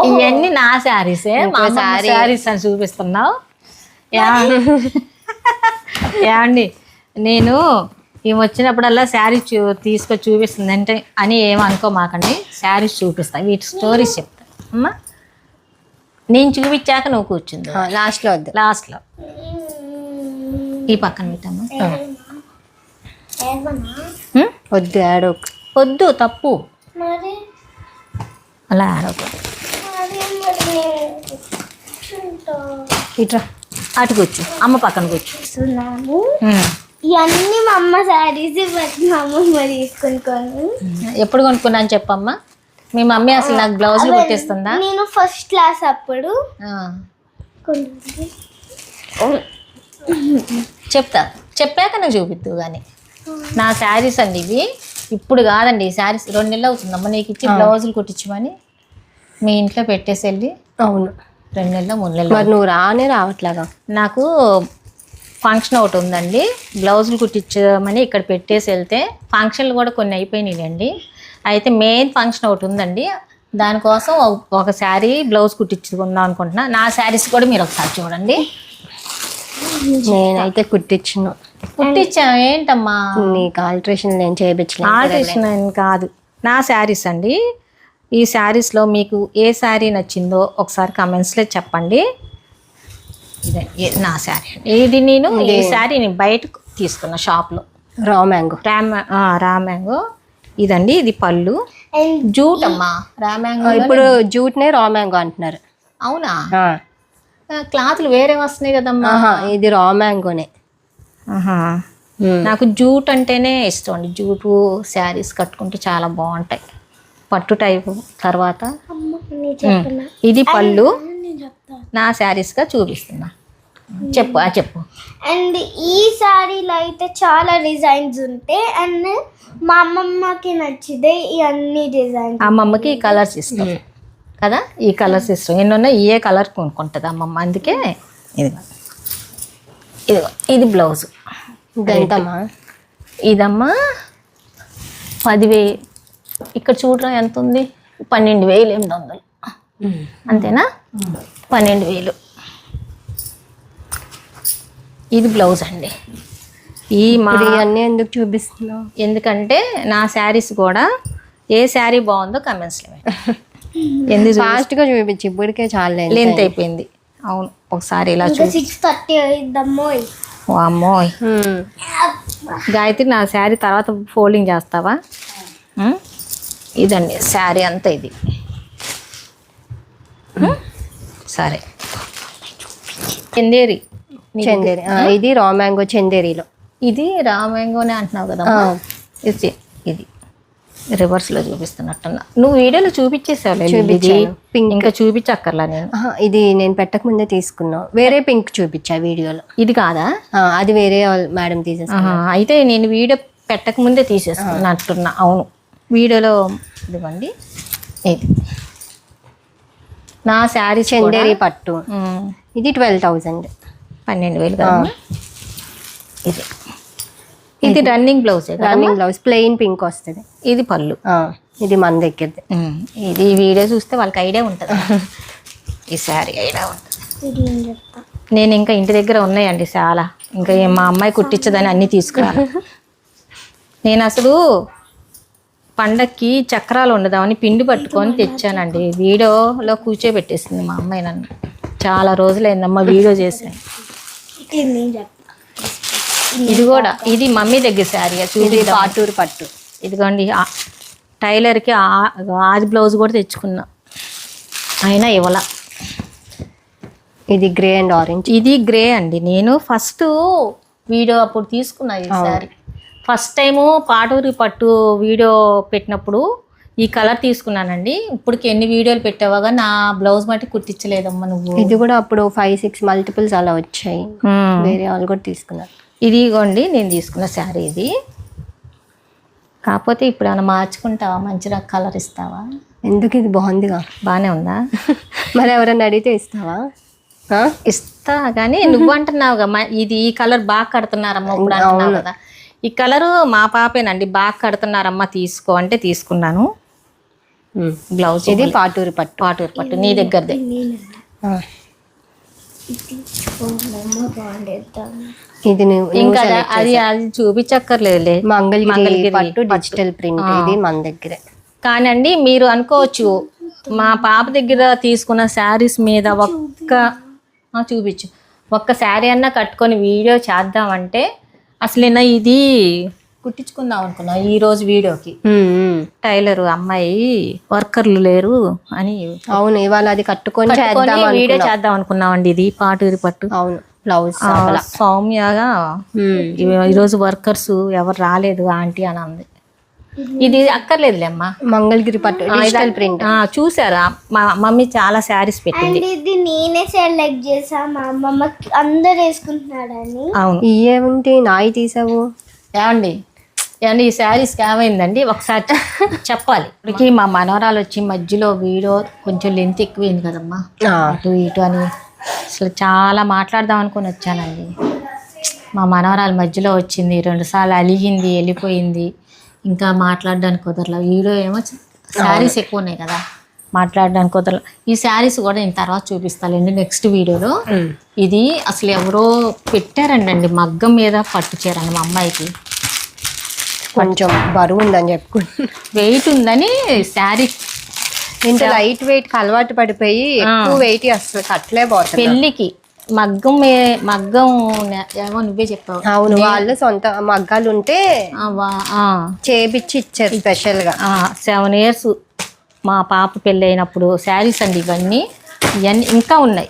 ఇవన్నీ నా శారీసే. మా శారీస్ అని చూపిస్తున్నావు. ఏమండి, నేను ఈమె వచ్చినప్పుడల్లా శారీ తీసుకొని చూపిస్తుంది అంటే అని ఏమనుకోమాకండి, శారీస్ చూపిస్తా, వీటి స్టోరీస్ చెప్తా అమ్మా. నేను చూపించాక నువ్వు కూర్చుంది లాస్ట్లో వద్దు. లాస్ట్లో ఈ పక్కన పెట్టమ్మా. వద్దు ఆడోక్. వద్దు, తప్పు, మరి అలా ఆడకూడదు. ఇట్రా. అటు కూర్చో, అమ్మ పక్కన కూర్చో. చూస్తున్నాము ఇవన్నీ మా అమ్మ శారీస్, మా అమ్మమ్మ తీసుకుని ఎప్పుడు కొనుక్కున్నాను చెప్పమ్మా. మీ మమ్మీ అసలు నాకు బ్లౌజులు కుట్టిస్తుందా? నేను ఫస్ట్ క్లాస్ అప్పుడు చెప్తా, చెప్పాక నువ్వు చూపిద్దు కానీ. నా శారీస్ అండి ఇవి, ఇప్పుడు కాదండి. ఈ శారీస్ 2 నెలలు అవుతుందమ్మా నీకు ఇచ్చి బ్లౌజులు కుట్టించమని. మీ ఇంట్లో పెట్టేసి వెళ్ళి. అవును, 2 నెలలు 3 నెలలు. మరి నువ్వు రావట్లాగా. నాకు ఫంక్షన్ ఒకటి ఉందండి, బ్లౌజులు కుట్టించమని ఇక్కడ పెట్టేసి వెళ్తే ఫంక్షన్లు కూడా కొన్ని అయిపోయినాయండి. అయితే మెయిన్ ఫంక్షన్ ఒకటి ఉందండి, దానికోసం ఒక శారీ బ్లౌజ్ కుట్టించుకుందాం అనుకుంటున్నా. నా శారీస్ కూడా మీరు ఒకసారి చూడండి. నేనైతే కుట్టించను. కుట్టించా ఏంటమ్మా? నీకు ఆల్ట్రేషన్ నేను చేయించలేదు. ఆల్ట్రేషన్ అని కాదు, నా శారీస్ అండి. ఈ శారీస్లో మీకు ఏ శారీ నచ్చిందో ఒకసారి కమెంట్స్లో చెప్పండి. ఇదే నా శారీ. ఇది నేను ఈ శారీ నేను బయటకు తీసుకున్నా షాప్లో. Raw mango. రా మ్యాంగో ఇదండి. ఇది పళ్ళు జూట్ అమ్మా. రా మ్యాంగో ఇప్పుడు జూట్నే రా మ్యాంగో అంటున్నారు. అవునా? క్లాత్లు వేరే వస్తున్నాయి కదమ్మా. ఇది రా మ్యాంగోనే. నాకు జూట్ అంటేనే ఇష్టం అండి. జూటు శారీస్ కట్టుకుంటే చాలా బాగుంటాయి, పట్టు టైపు. తర్వాత ఇది పళ్ళు నా శారీస్గా చూపిస్తున్నా. చెప్పు చెప్పు. అండ్ ఈ శారీలో అయితే చాలా డిజైన్స్ ఉంటాయి. అండ్ మా అమ్మమ్మకి నచ్చితే ఈ అన్ని డిజైన్స్. అమ్మమ్మకి ఈ కలర్స్ ఇష్టం కదా, ఈ కలర్స్ ఇష్టం. ఎన్నున్నా ఏ కలర్ కొనుక్కుంటుంది అమ్మమ్మ, అందుకే ఇదిగో ఇదిగో ఇది బ్లౌజ్. ఇదెంతమ్మా? ఇదమ్మా 10,000. ఇక్కడ చూడరా ఎంత ఉంది, 12,800. అంతేనా? 12,000. ఇది బ్లౌజ్ అండి. అన్నీ ఎందుకు చూపిస్తున్నావు? ఎందుకంటే నా శారీస్ కూడా ఏ శారీ బాగుందో కమెంట్స్లో ఎందుకు ఫాస్ట్గా చూపించి, ఇప్పటికే చాలా లెంత్ అయిపోయింది. అవును, ఒకసారి ఇలా 6:30 అయిద్దమ్మోయ్. అమ్మోయ్. గాయత్రి, నా శారీ తర్వాత ఫోల్డింగ్ చేస్తావా? ఇదండి శారీ అంతా ఇది. సరే, చందేరి. చందేరి. ఇది రా మ్యాంగో చందేరిలో. ఇది రా మ్యాంగోనే అంటున్నావు కదా. ఇది రివర్స్లో చూపిస్తున్నట్టున్నా. నువ్వు వీడియోలో చూపించేసావు, ఇంకా చూపించక్కర్లా నేను. ఇది నేను పెట్టక ముందే తీసుకున్నా. వేరే పింక్ చూపించా వీడియోలో. ఇది కాదా? అది వేరే మేడం తీసేస్తా. అయితే నేను వీడియో పెట్టక ముందే తీసేసుకున్నట్టున్నా. అవును, వీడియోలో ఇదిగోండి. ఇది నా శారీ చందేరి పట్టు. ఇది 12,000. 12,000 కదా. ఇది running blouse. Running blouse plain pink వస్తుంది. ఇది పళ్ళు. ఇది మన దగ్గరది. ఇది వీడియో చూస్తే వాళ్ళకి ఐడియా ఉంటుంది, ఈ శారీ ఐడియా ఉంటుంది. నేను ఇంకా ఇంటి దగ్గర ఉన్నాయండి చాలా. ఇంకా మా అమ్మాయి కుట్టించదని అన్నీ తీసుకురాను. నేను అసలు పండక్కి చక్రాలు ఉండదామని పిండి పట్టుకొని తెచ్చానండి. వీడియోలో కూర్చోబెట్టేసింది మా అమ్మాయి నన్ను. చాలా రోజులైందమ్మా వీడియో చేశాను. ఇది కూడా ఇది మమ్మీ దగ్గర శారీ చూసి పాటూరు పట్టు. ఇదిగోండి, టైలర్కి ఆది బ్లౌజ్ కూడా తెచ్చుకున్నా, అయినా ఇవ్వాల. ఇది గ్రే అండ్ ఆరెంజ్. ఇది గ్రే అండి. నేను ఫస్ట్ వీడియో అప్పుడు తీసుకున్నా ఈ శారీ. ఫస్ట్ టైము పాటూరి పట్టు వీడియో పెట్టినప్పుడు ఈ కలర్ తీసుకున్నానండి. ఇప్పటికి ఎన్ని వీడియోలు పెట్టావాగా నా బ్లౌజ్ మట్టి కుట్టించలేదమ్మా నువ్వు. ఇది కూడా అప్పుడు 5-6 మల్టిపుల్స్ అలా వచ్చాయి. వేరే వాళ్ళు కూడా తీసుకున్నారు. ఇదిగోండి నేను తీసుకున్న శారీ ఇది. కాకపోతే ఇప్పుడు ఏమైనా మార్చుకుంటావా? మంచి నాకు కలర్ ఇస్తావా? ఎందుకు? ఇది బాగుందిగా. బాగానే ఉందా? మరి ఎవరన్నా అడిగితే ఇస్తావా? ఇస్తా కానీ నువ్వు అంటున్నావుగా ఇది ఈ కలర్ బాగా కడుతున్నారమ్మా ఇప్పుడు అంటున్నావు కదా. ఈ కలరు మా పాపేనండి, బాగా కడుతున్నారమ్మా తీసుకో అంటే తీసుకున్నాను. బ్లౌజ్ ఇది పాటూరు పట్టు. పాటూరు పట్టు నీ దగ్గరదే. ఇది నువ్వు ఇంకా అది చూపించక్కర్లేదులే. మంగళగిరి పట్టు డిజిటల్ ప్రింట్, ఇది మన దగ్గరే. కానండి మీరు అనుకోవచ్చు మా పాప దగ్గర తీసుకున్న శారీస్ మీద చూపించు ఒక్క శారీ అన్నా కట్టుకొని వీడియో చేద్దామంటే అసలు ఇది కుట్టించుకుందాం అనుకున్నా ఈ రోజు వీడియోకి. టైలర్ అమ్మాయి వర్కర్లు లేరు అని. అవును, ఇవాళ అది కట్టుకొని వీడియో చేద్దాం అనుకున్నామండి. ఇది పాటూరి పట్టు. అవును, బ్లౌజ్ సౌమ్యగా ఈరోజు వర్కర్స్ ఎవరు రాలేదు ఆంటీ అని అంది. ఇది అక్కర్లేదులే అమ్మా, మంగళగిరి పట్టు డిజిటల్ ప్రింట్. చూసారా మా మమ్మీ చాలా శారీస్ పెట్టింది. ఇది నేనే సెలెక్ట్ చేసా, మా అమ్మమ్మకి అందరు వేసుకుంటున్నాడని. అవును, ఏముంటి నాయి తీసావు. ఏమండి ఈ శారీస్ ఏమైందండి ఒకసారి చెప్పాలి. ఇప్పటికి మా మనవరాలు వచ్చి మధ్యలో వీడియో కొంచెం లెంత్ ఎక్కువైంది కదమ్మా, అటు ఇటు అని అసలు చాలా మాట్లాడదాం అనుకుని వచ్చానండి. మా మనవరాలు మధ్యలో వచ్చింది, 2 సార్లు అలిగింది, వెళ్ళిపోయింది. ఇంకా మాట్లాడడానికి కుదరలేదు. వీడియో ఏమో శారీస్ ఎక్కువ ఉన్నాయి కదా, మాట్లాడడానికి కుదరలేదు. ఈ శారీస్ కూడా నేను తర్వాత చూపిస్తానండి నెక్స్ట్ వీడియోలో. ఇది అసలు ఎవరో పెట్టారండి మగ్గం మీద పట్టు చీరండి మా అమ్మాయికి. కొంచెం బరువు ఉందని చెప్పుకుంటున్నా, వెయిట్ ఉందని శారీ ఇంత లైట్ వెయిట్ అలవాటు పడిపోయి ఎక్కువ వెయిట్ అసలు కట్టలేకపోతుంది. పెళ్ళికి మగ్గం ఏమో నువ్వే చెప్పావు. అవును, వాళ్ళు సొంత మగ్గాలు ఉంటే చేపిచ్చి ఇచ్చారు స్పెషల్ గా. 7 years మా పాప పెళ్ళి అయినప్పుడు శారీస్ అండి ఇవన్నీ ఇంకా ఉన్నాయి.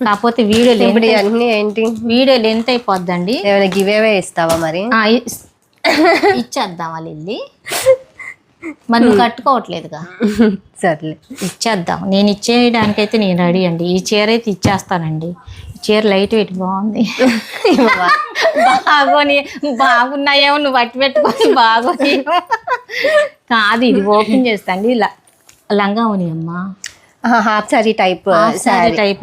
కాకపోతే వీడియో అన్ని ఏంటి వీడియో లెంత్ అయిపోద్దండి. ఏమైనా గివ్ అవే ఇస్తావా మరి? ఇచ్చేద్దాం వాళ్ళు వెళ్ళి, మరి నువ్వు కట్టుకోవట్లేదుగా. సర్లే ఇచ్చేద్దాం. నేను ఇచ్చేయడానికైతే నేను రెడీ అండి. ఈ చీర అయితే ఇచ్చేస్తానండి. చీర లైట్ వెయిట్ బాగుంది. బాగున్నాయేమో నువ్వు పట్టి పెట్టుకొని బాగోని కాదు. ఇది ఓపెన్ చేస్తాండి. లంగా ఉని అమ్మా, half sorry type type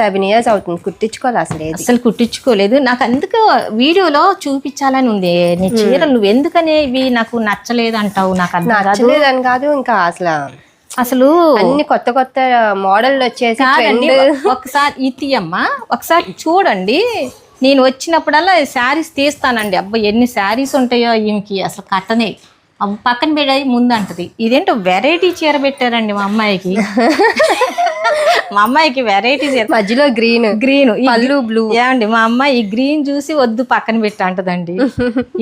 7 years అవుతుంది కుట్టించుకోవాలి. అసలు కుట్టించుకోలేదు. నాకు అందుకు వీడియోలో చూపించాలని ఉంది. నీ చీర నువ్వు ఎందుకనే ఇవి నాకు నచ్చలేదు అంటావు. నాకు నచ్చలేదని కాదు, ఇంకా అసలు అన్ని కొత్త కొత్త మోడల్ వచ్చేసి ఒకసారి ఇది అమ్మా ఒకసారి చూడండి. నేను వచ్చినప్పుడల్లా శారీస్ తీస్తానండి. అబ్బా ఎన్ని శారీస్ ఉంటాయో ఈమెకి అసలు కట్టనే. పక్కన పెట్టాయి ముందు అంటది. ఇదేంటో వెరైటీ చీర పెట్టారండి మా అమ్మాయికి. మా అమ్మాయికి వెరైటీ చీర, మధ్యలో గ్రీన్ పళ్ళు బ్లూ. ఏమండి మా అమ్మాయి ఈ గ్రీన్ చూసి వద్దు పక్కన పెట్టి అంటదండి.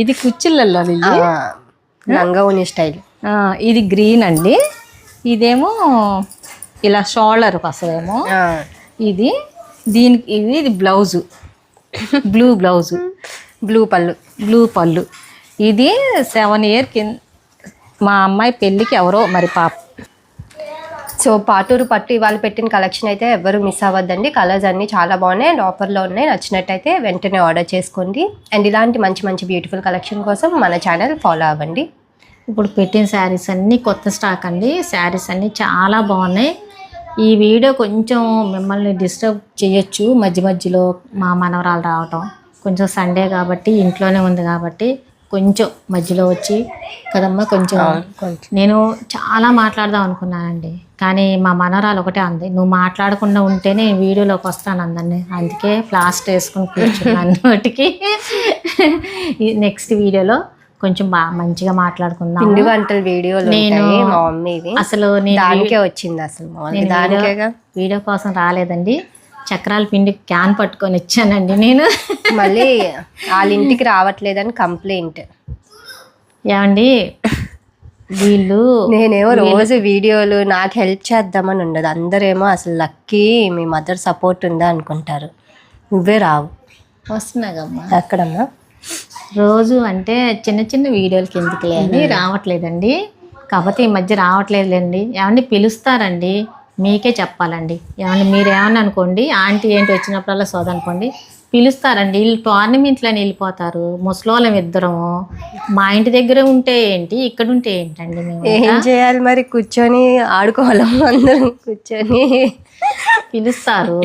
ఇది కుచ్చిళ్ళల్లో లంగావోని స్టైల్. ఇది గ్రీన్ అండి. ఇదేమో ఇలా షోల్డర్ వస్తుందేమో. ఇది దీనికి ఇది బ్లౌజు, బ్లూ బ్లౌజు, బ్లూ పళ్ళు. ఇది 7 years కింద మా అమ్మాయి పెళ్ళికి ఎవరో మరి పాప. సో పాటూరు పట్టు ఇవాళ పెట్టిన కలెక్షన్ అయితే ఎవరు మిస్ అవ్వద్దండి. కలర్స్ అన్నీ చాలా బాగున్నాయి అండ్ ఆఫర్లో ఉన్నాయి. నచ్చినట్టయితే వెంటనే ఆర్డర్ చేసుకోండి. అండ్ ఇలాంటి మంచి మంచి బ్యూటిఫుల్ కలెక్షన్ కోసం మన ఛానల్ ఫాలో అవ్వండి. ఇప్పుడు పెట్టిన శారీస్ అన్నీ కొత్త స్టాక్ అండి. శారీస్ అన్నీ చాలా బాగున్నాయి. ఈ వీడియో కొంచెం మిమ్మల్ని డిస్టర్బ్ చేయొచ్చు మధ్య మధ్యలో. మా మనవరాలు రావటం కొంచెం సండే కాబట్టి ఇంట్లోనే ఉంది కాబట్టి కొంచెం మధ్యలో వచ్చి కదమ్మా కొంచెం నేను చాలా మాట్లాడదాం అనుకున్నానండి. కానీ మా మనవరాలు ఒకటే అంది, నువ్వు మాట్లాడకుండా ఉంటేనే వీడియోలోకి వస్తాను అందండి. అందుకే ప్లాస్టర్ వేసుకుని కూర్చున్నాను నోటికి. నెక్స్ట్ వీడియోలో కొంచెం బాగా మంచిగా మాట్లాడుకుందాం. పిండి వంటల వీడియోలు నేను మా మమ్మీవి అసలు నేను దానికే వచ్చింది. అసలు వీడియో కోసం రాలేదండి. చక్రాల పిండి క్యాన్ పట్టుకొని వచ్చానండి నేను. మళ్ళీ వాళ్ళ ఇంటికి రావట్లేదని కంప్లైంట్. ఏమండి వీళ్ళు నేనేమో రోజు వీడియోలు నాకు హెల్ప్ చేద్దామని ఉండదు. అందరేమో అసలు లక్కీ మీ మదర్ సపోర్ట్ ఉందా అనుకుంటారు. నువ్వే రావు. వస్తున్నాగమ్మా. ఎక్కడమ్మా? రోజు అంటే చిన్న చిన్న వీడియోలకి ఎందుకులే అని రావట్లేదండి. కాకపోతే ఈ మధ్య రావట్లేదులేండి. ఏమండి పిలుస్తారండి, మీకే చెప్పాలండి. ఏమన్నా మీరు ఏమన్నా అనుకోండి, ఆంటీ ఏంటి వచ్చినప్పుడల్లా సోదనుకోండి, పిలుస్తారండి. వీళ్ళు టోర్నమెంట్లని వెళ్ళిపోతారు. ముసలోళ్ళం ఇద్దరము. మా ఇంటి దగ్గర ఉంటే ఏంటి, ఇక్కడ ఉంటే ఏంటండి మేము ఏం చేయాలి మరి? కూర్చొని ఆడుకోవాలం అందరం కూర్చొని. పిలుస్తారు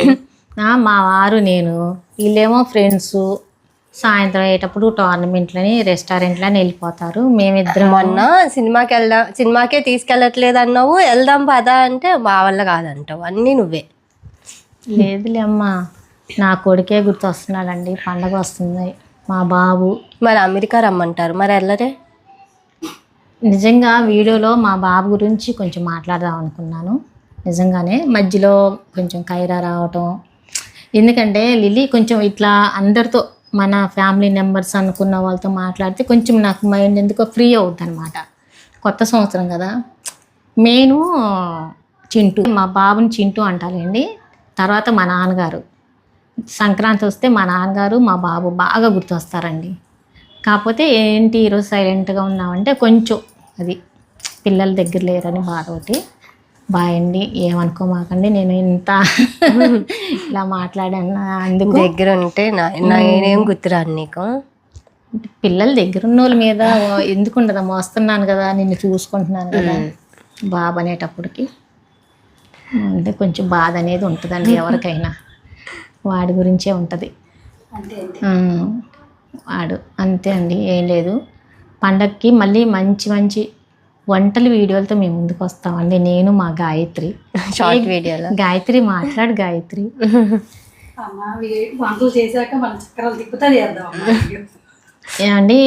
మా వారు నేను. వీళ్ళేమో ఫ్రెండ్స్. సాయంత్రం అయ్యేటప్పుడు టోర్నమెంట్లని రెస్టారెంట్లని వెళ్ళిపోతారు. మేమిద్దరం మొన్న సినిమాకే తీసుకెళ్ళట్లేదు అన్నావు. వెళ్దాం పదా అంటే మా వల్ల కాదంటావు. అన్నీ నువ్వే. లేదులే అమ్మా, నా కొడుకే గుర్తు వస్తున్నాడండి. పండగ వస్తుంది, మా బాబు. మరి అమెరికా రమ్మంటారు, మరి వెళ్ళరే? నిజంగా వీడియోలో మా బాబు గురించి కొంచెం మాట్లాడదాం అనుకున్నాను. నిజంగానే మధ్యలో కొంచెం కైరా రావటం, ఎందుకంటే లిల్లీ కొంచెం ఇట్లా అందరితో మన ఫ్యామిలీ మెంబర్స్ అనుకున్న వాళ్ళతో మాట్లాడితే కొంచెం నాకు మైండ్ ఎందుకో ఫ్రీ అవుద్ది అనమాట. కొత్త సంవత్సరం కదా. మెయిన్ చింటూ, మా బాబుని చింటూ అంటారండి. తర్వాత మా నాన్నగారు, సంక్రాంతి వస్తే మా నాన్నగారు మా బాబు బాగా గుర్తొస్తారండి. కాకపోతే ఏంటి ఈరోజు సైలెంట్గా ఉన్నామంటే కొంచెం అది పిల్లల దగ్గర లేరని బాధ ఒకటి. బాయ్ అండి, ఏమనుకోమాకండి నేను ఇంత ఇలా మాట్లాడాను. అందుకు దగ్గర ఉంటే నేనేం గుర్తురాను నీకు. పిల్లల దగ్గర ఉన్న వాళ్ళ మీద ఎందుకు ఉండదమ్మా, వస్తున్నాను కదా, నిన్ను చూసుకుంటున్నాను కదా బాబు అనేటప్పటికి. అంటే కొంచెం బాధ అనేది ఉంటుందండి ఎవరికైనా, వాడి గురించే ఉంటుంది. వాడు అంతే అండి, ఏం లేదు. పండగకి మళ్ళీ మంచి మంచి వంటల వీడియోలతో మేము ముందుకు వస్తామండి. నేను మా గాయత్రి. షార్ట్ వీడియోలో గాయత్రి మాట్లాడు గాయత్రి. వంటలు చేశాక మనం చక్రాలు తిప్పుతా చేద్దాం. ఏమండి,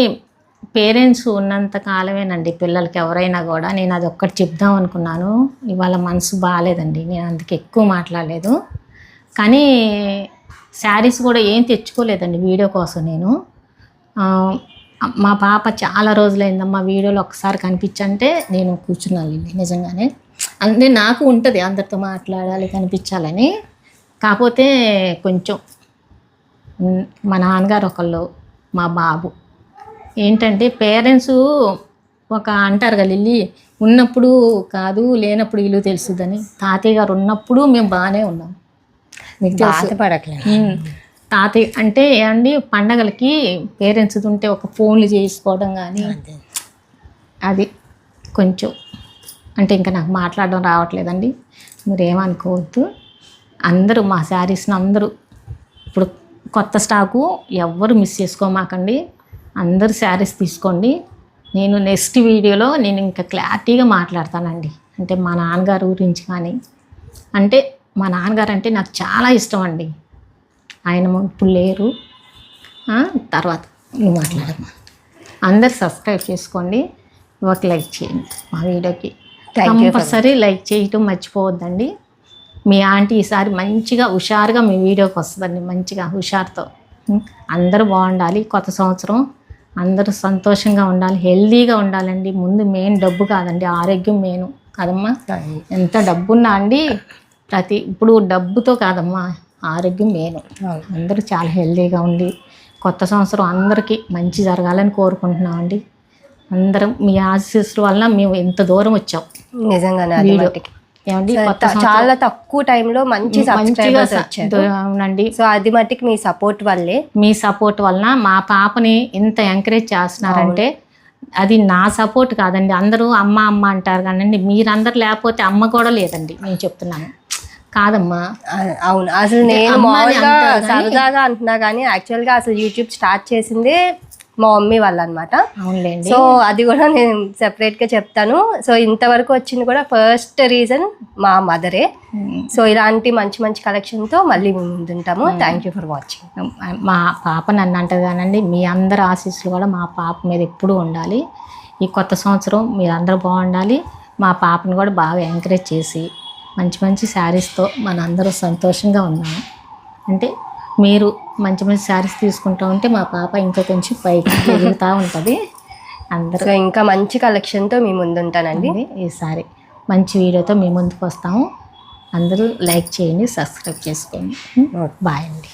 పేరెంట్స్ ఉన్నంత కాలమేనండి పిల్లలకి ఎవరైనా కూడా. నేను అది ఒక్కటి చెప్దాం అనుకున్నాను, ఇవాళ మనసు బాగాలేదండి, నేను అందుకు ఎక్కువ మాట్లాడలేదు. కానీ శారీస్ కూడా ఏం తెచ్చుకోలేదండి వీడియో కోసం. నేను మా పాప చాలా రోజులైందమ్మా వీడియోలో ఒకసారి కనిపించంటే నేను కూర్చున్నాను నిజంగానే. అంటే నాకు ఉంటుంది అందరితో మాట్లాడాలి కనిపించాలని. కాకపోతే కొంచెం మా నాన్నగారు ఒకళ్ళు, మా బాబు ఏంటంటే పేరెంట్స్ ఒక అంటారు కదా లిల్లీ, ఉన్నప్పుడు కాదు లేనప్పుడు ఇల్లు తెలుస్తుందని. తాతయ్య గారు ఉన్నప్పుడు మేము బాగానే ఉన్నాం, మీకు బాధపడట్లేదు. తాతయ్య అంటే ఏమండి పండగలకి పేరెంట్స్ ఉంటే ఒక ఫోన్లు చేసుకోవడం కానీ అది కొంచెం అంటే ఇంకా నాకు మాట్లాడడం రావట్లేదండి, మీరు ఏమనుకోవద్దు. అందరూ మా శారీస్ని అందరూ ఇప్పుడు కొత్త స్టాకు ఎవ్వరు మిస్ చేసుకోమాకండి, అందరు శారీస్ తీసుకోండి. నేను నెక్స్ట్ వీడియోలో నేను ఇంకా క్లారిటీగా మాట్లాడతానండి. అంటే మా నాన్నగారు గురించి కానీ, అంటే మా నాన్నగారు అంటే నాకు చాలా ఇష్టం అండి. ఆయన ఇప్పుడు లేరు. తర్వాత నువ్వు మాట్లాడమ్మా. అందరు సబ్స్క్రైబ్ చేసుకోండి, ఒక లైక్ చేయండి మా వీడియోకి. కంపల్సరీ లైక్ చేయటం మర్చిపోవద్దండి. మీ ఆంటీ ఈసారి మంచిగా హుషారుగా మీ వీడియోకి వస్తుందండి, మంచిగా హుషారుతో. అందరూ బాగుండాలి, కొత్త సంవత్సరం అందరూ సంతోషంగా ఉండాలి, హెల్దీగా ఉండాలండి. ముందు మెయిన్ డబ్బు కాదండి, ఆరోగ్యం మెయిన్ కదమ్మా. ఎంత డబ్బున్నా అండి ఇప్పుడు డబ్బుతో కాదమ్మా, ఆరోగ్యం మెయిన్. అందరూ చాలా హెల్దీగా ఉండి కొత్త సంవత్సరం అందరికీ మంచి జరగాలని కోరుకుంటున్నామండి. అందరం మీ ఆశీస్సుల వల్ల మేము ఎంత దూరం వచ్చాం నిజంగానే. ఏమండి చాలా తక్కువ టైంలో మంచి సబ్స్క్రైబర్స్ వచ్చారు. అవునండి. సో అది మట్టికి మీ సపోర్ట్ వల్లే, మీ సపోర్ట్ వలన మా పాపని ఇంత ఎంకరేజ్ చేస్తున్నారంటే అది నా సపోర్ట్ కాదండి. అందరూ అమ్మ అమ్మ అంటారు కానండి, మీరందరూ లేకపోతే అమ్మ కూడా లేదండి, నేను చెప్తున్నాను కాదమ్మా. అవును, అసలు నేను మామూలుగా సరదాగా అంటున్నా కానీ యాక్చువల్గా అసలు యూట్యూబ్ స్టార్ట్ చేసిందే మా మమ్మీ వాళ్ళు అనమాట. అవునులేండి. సో అది కూడా నేను సెపరేట్గా చెప్తాను. సో ఇంతవరకు వచ్చింది కూడా ఫస్ట్ రీజన్ మా మదరే. సో ఇలాంటి మంచి మంచి కలెక్షన్తో మళ్ళీ మేము ముందుంటాము. Thank you for watching. మా పాప నన్ను అంటది కానండి, మీ అందరి ఆశీస్సులు కూడా మా పాప మీద ఎప్పుడూ ఉండాలి. ఈ కొత్త సంవత్సరం మీరు అందరూ బాగుండాలి. మా పాపను కూడా బాగా ఎంకరేజ్ చేసి మంచి మంచి శారీస్తో మనందరూ సంతోషంగా ఉన్నాము. అంటే మీరు మంచి మంచి శారీస్ తీసుకుంటూ ఉంటే మా పాప ఇంకా కొంచెం పైకి ఎదుగుతూ ఉంటుంది. అందరూ ఇంకా మంచి కలెక్షన్తో మీ ముందుంటానండి. ఈసారి మంచి వీడియోతో మీ ముందుకు వస్తాము. అందరూ లైక్ చేయండి, సబ్స్క్రైబ్ చేసుకోండి. బాయ్ అండి.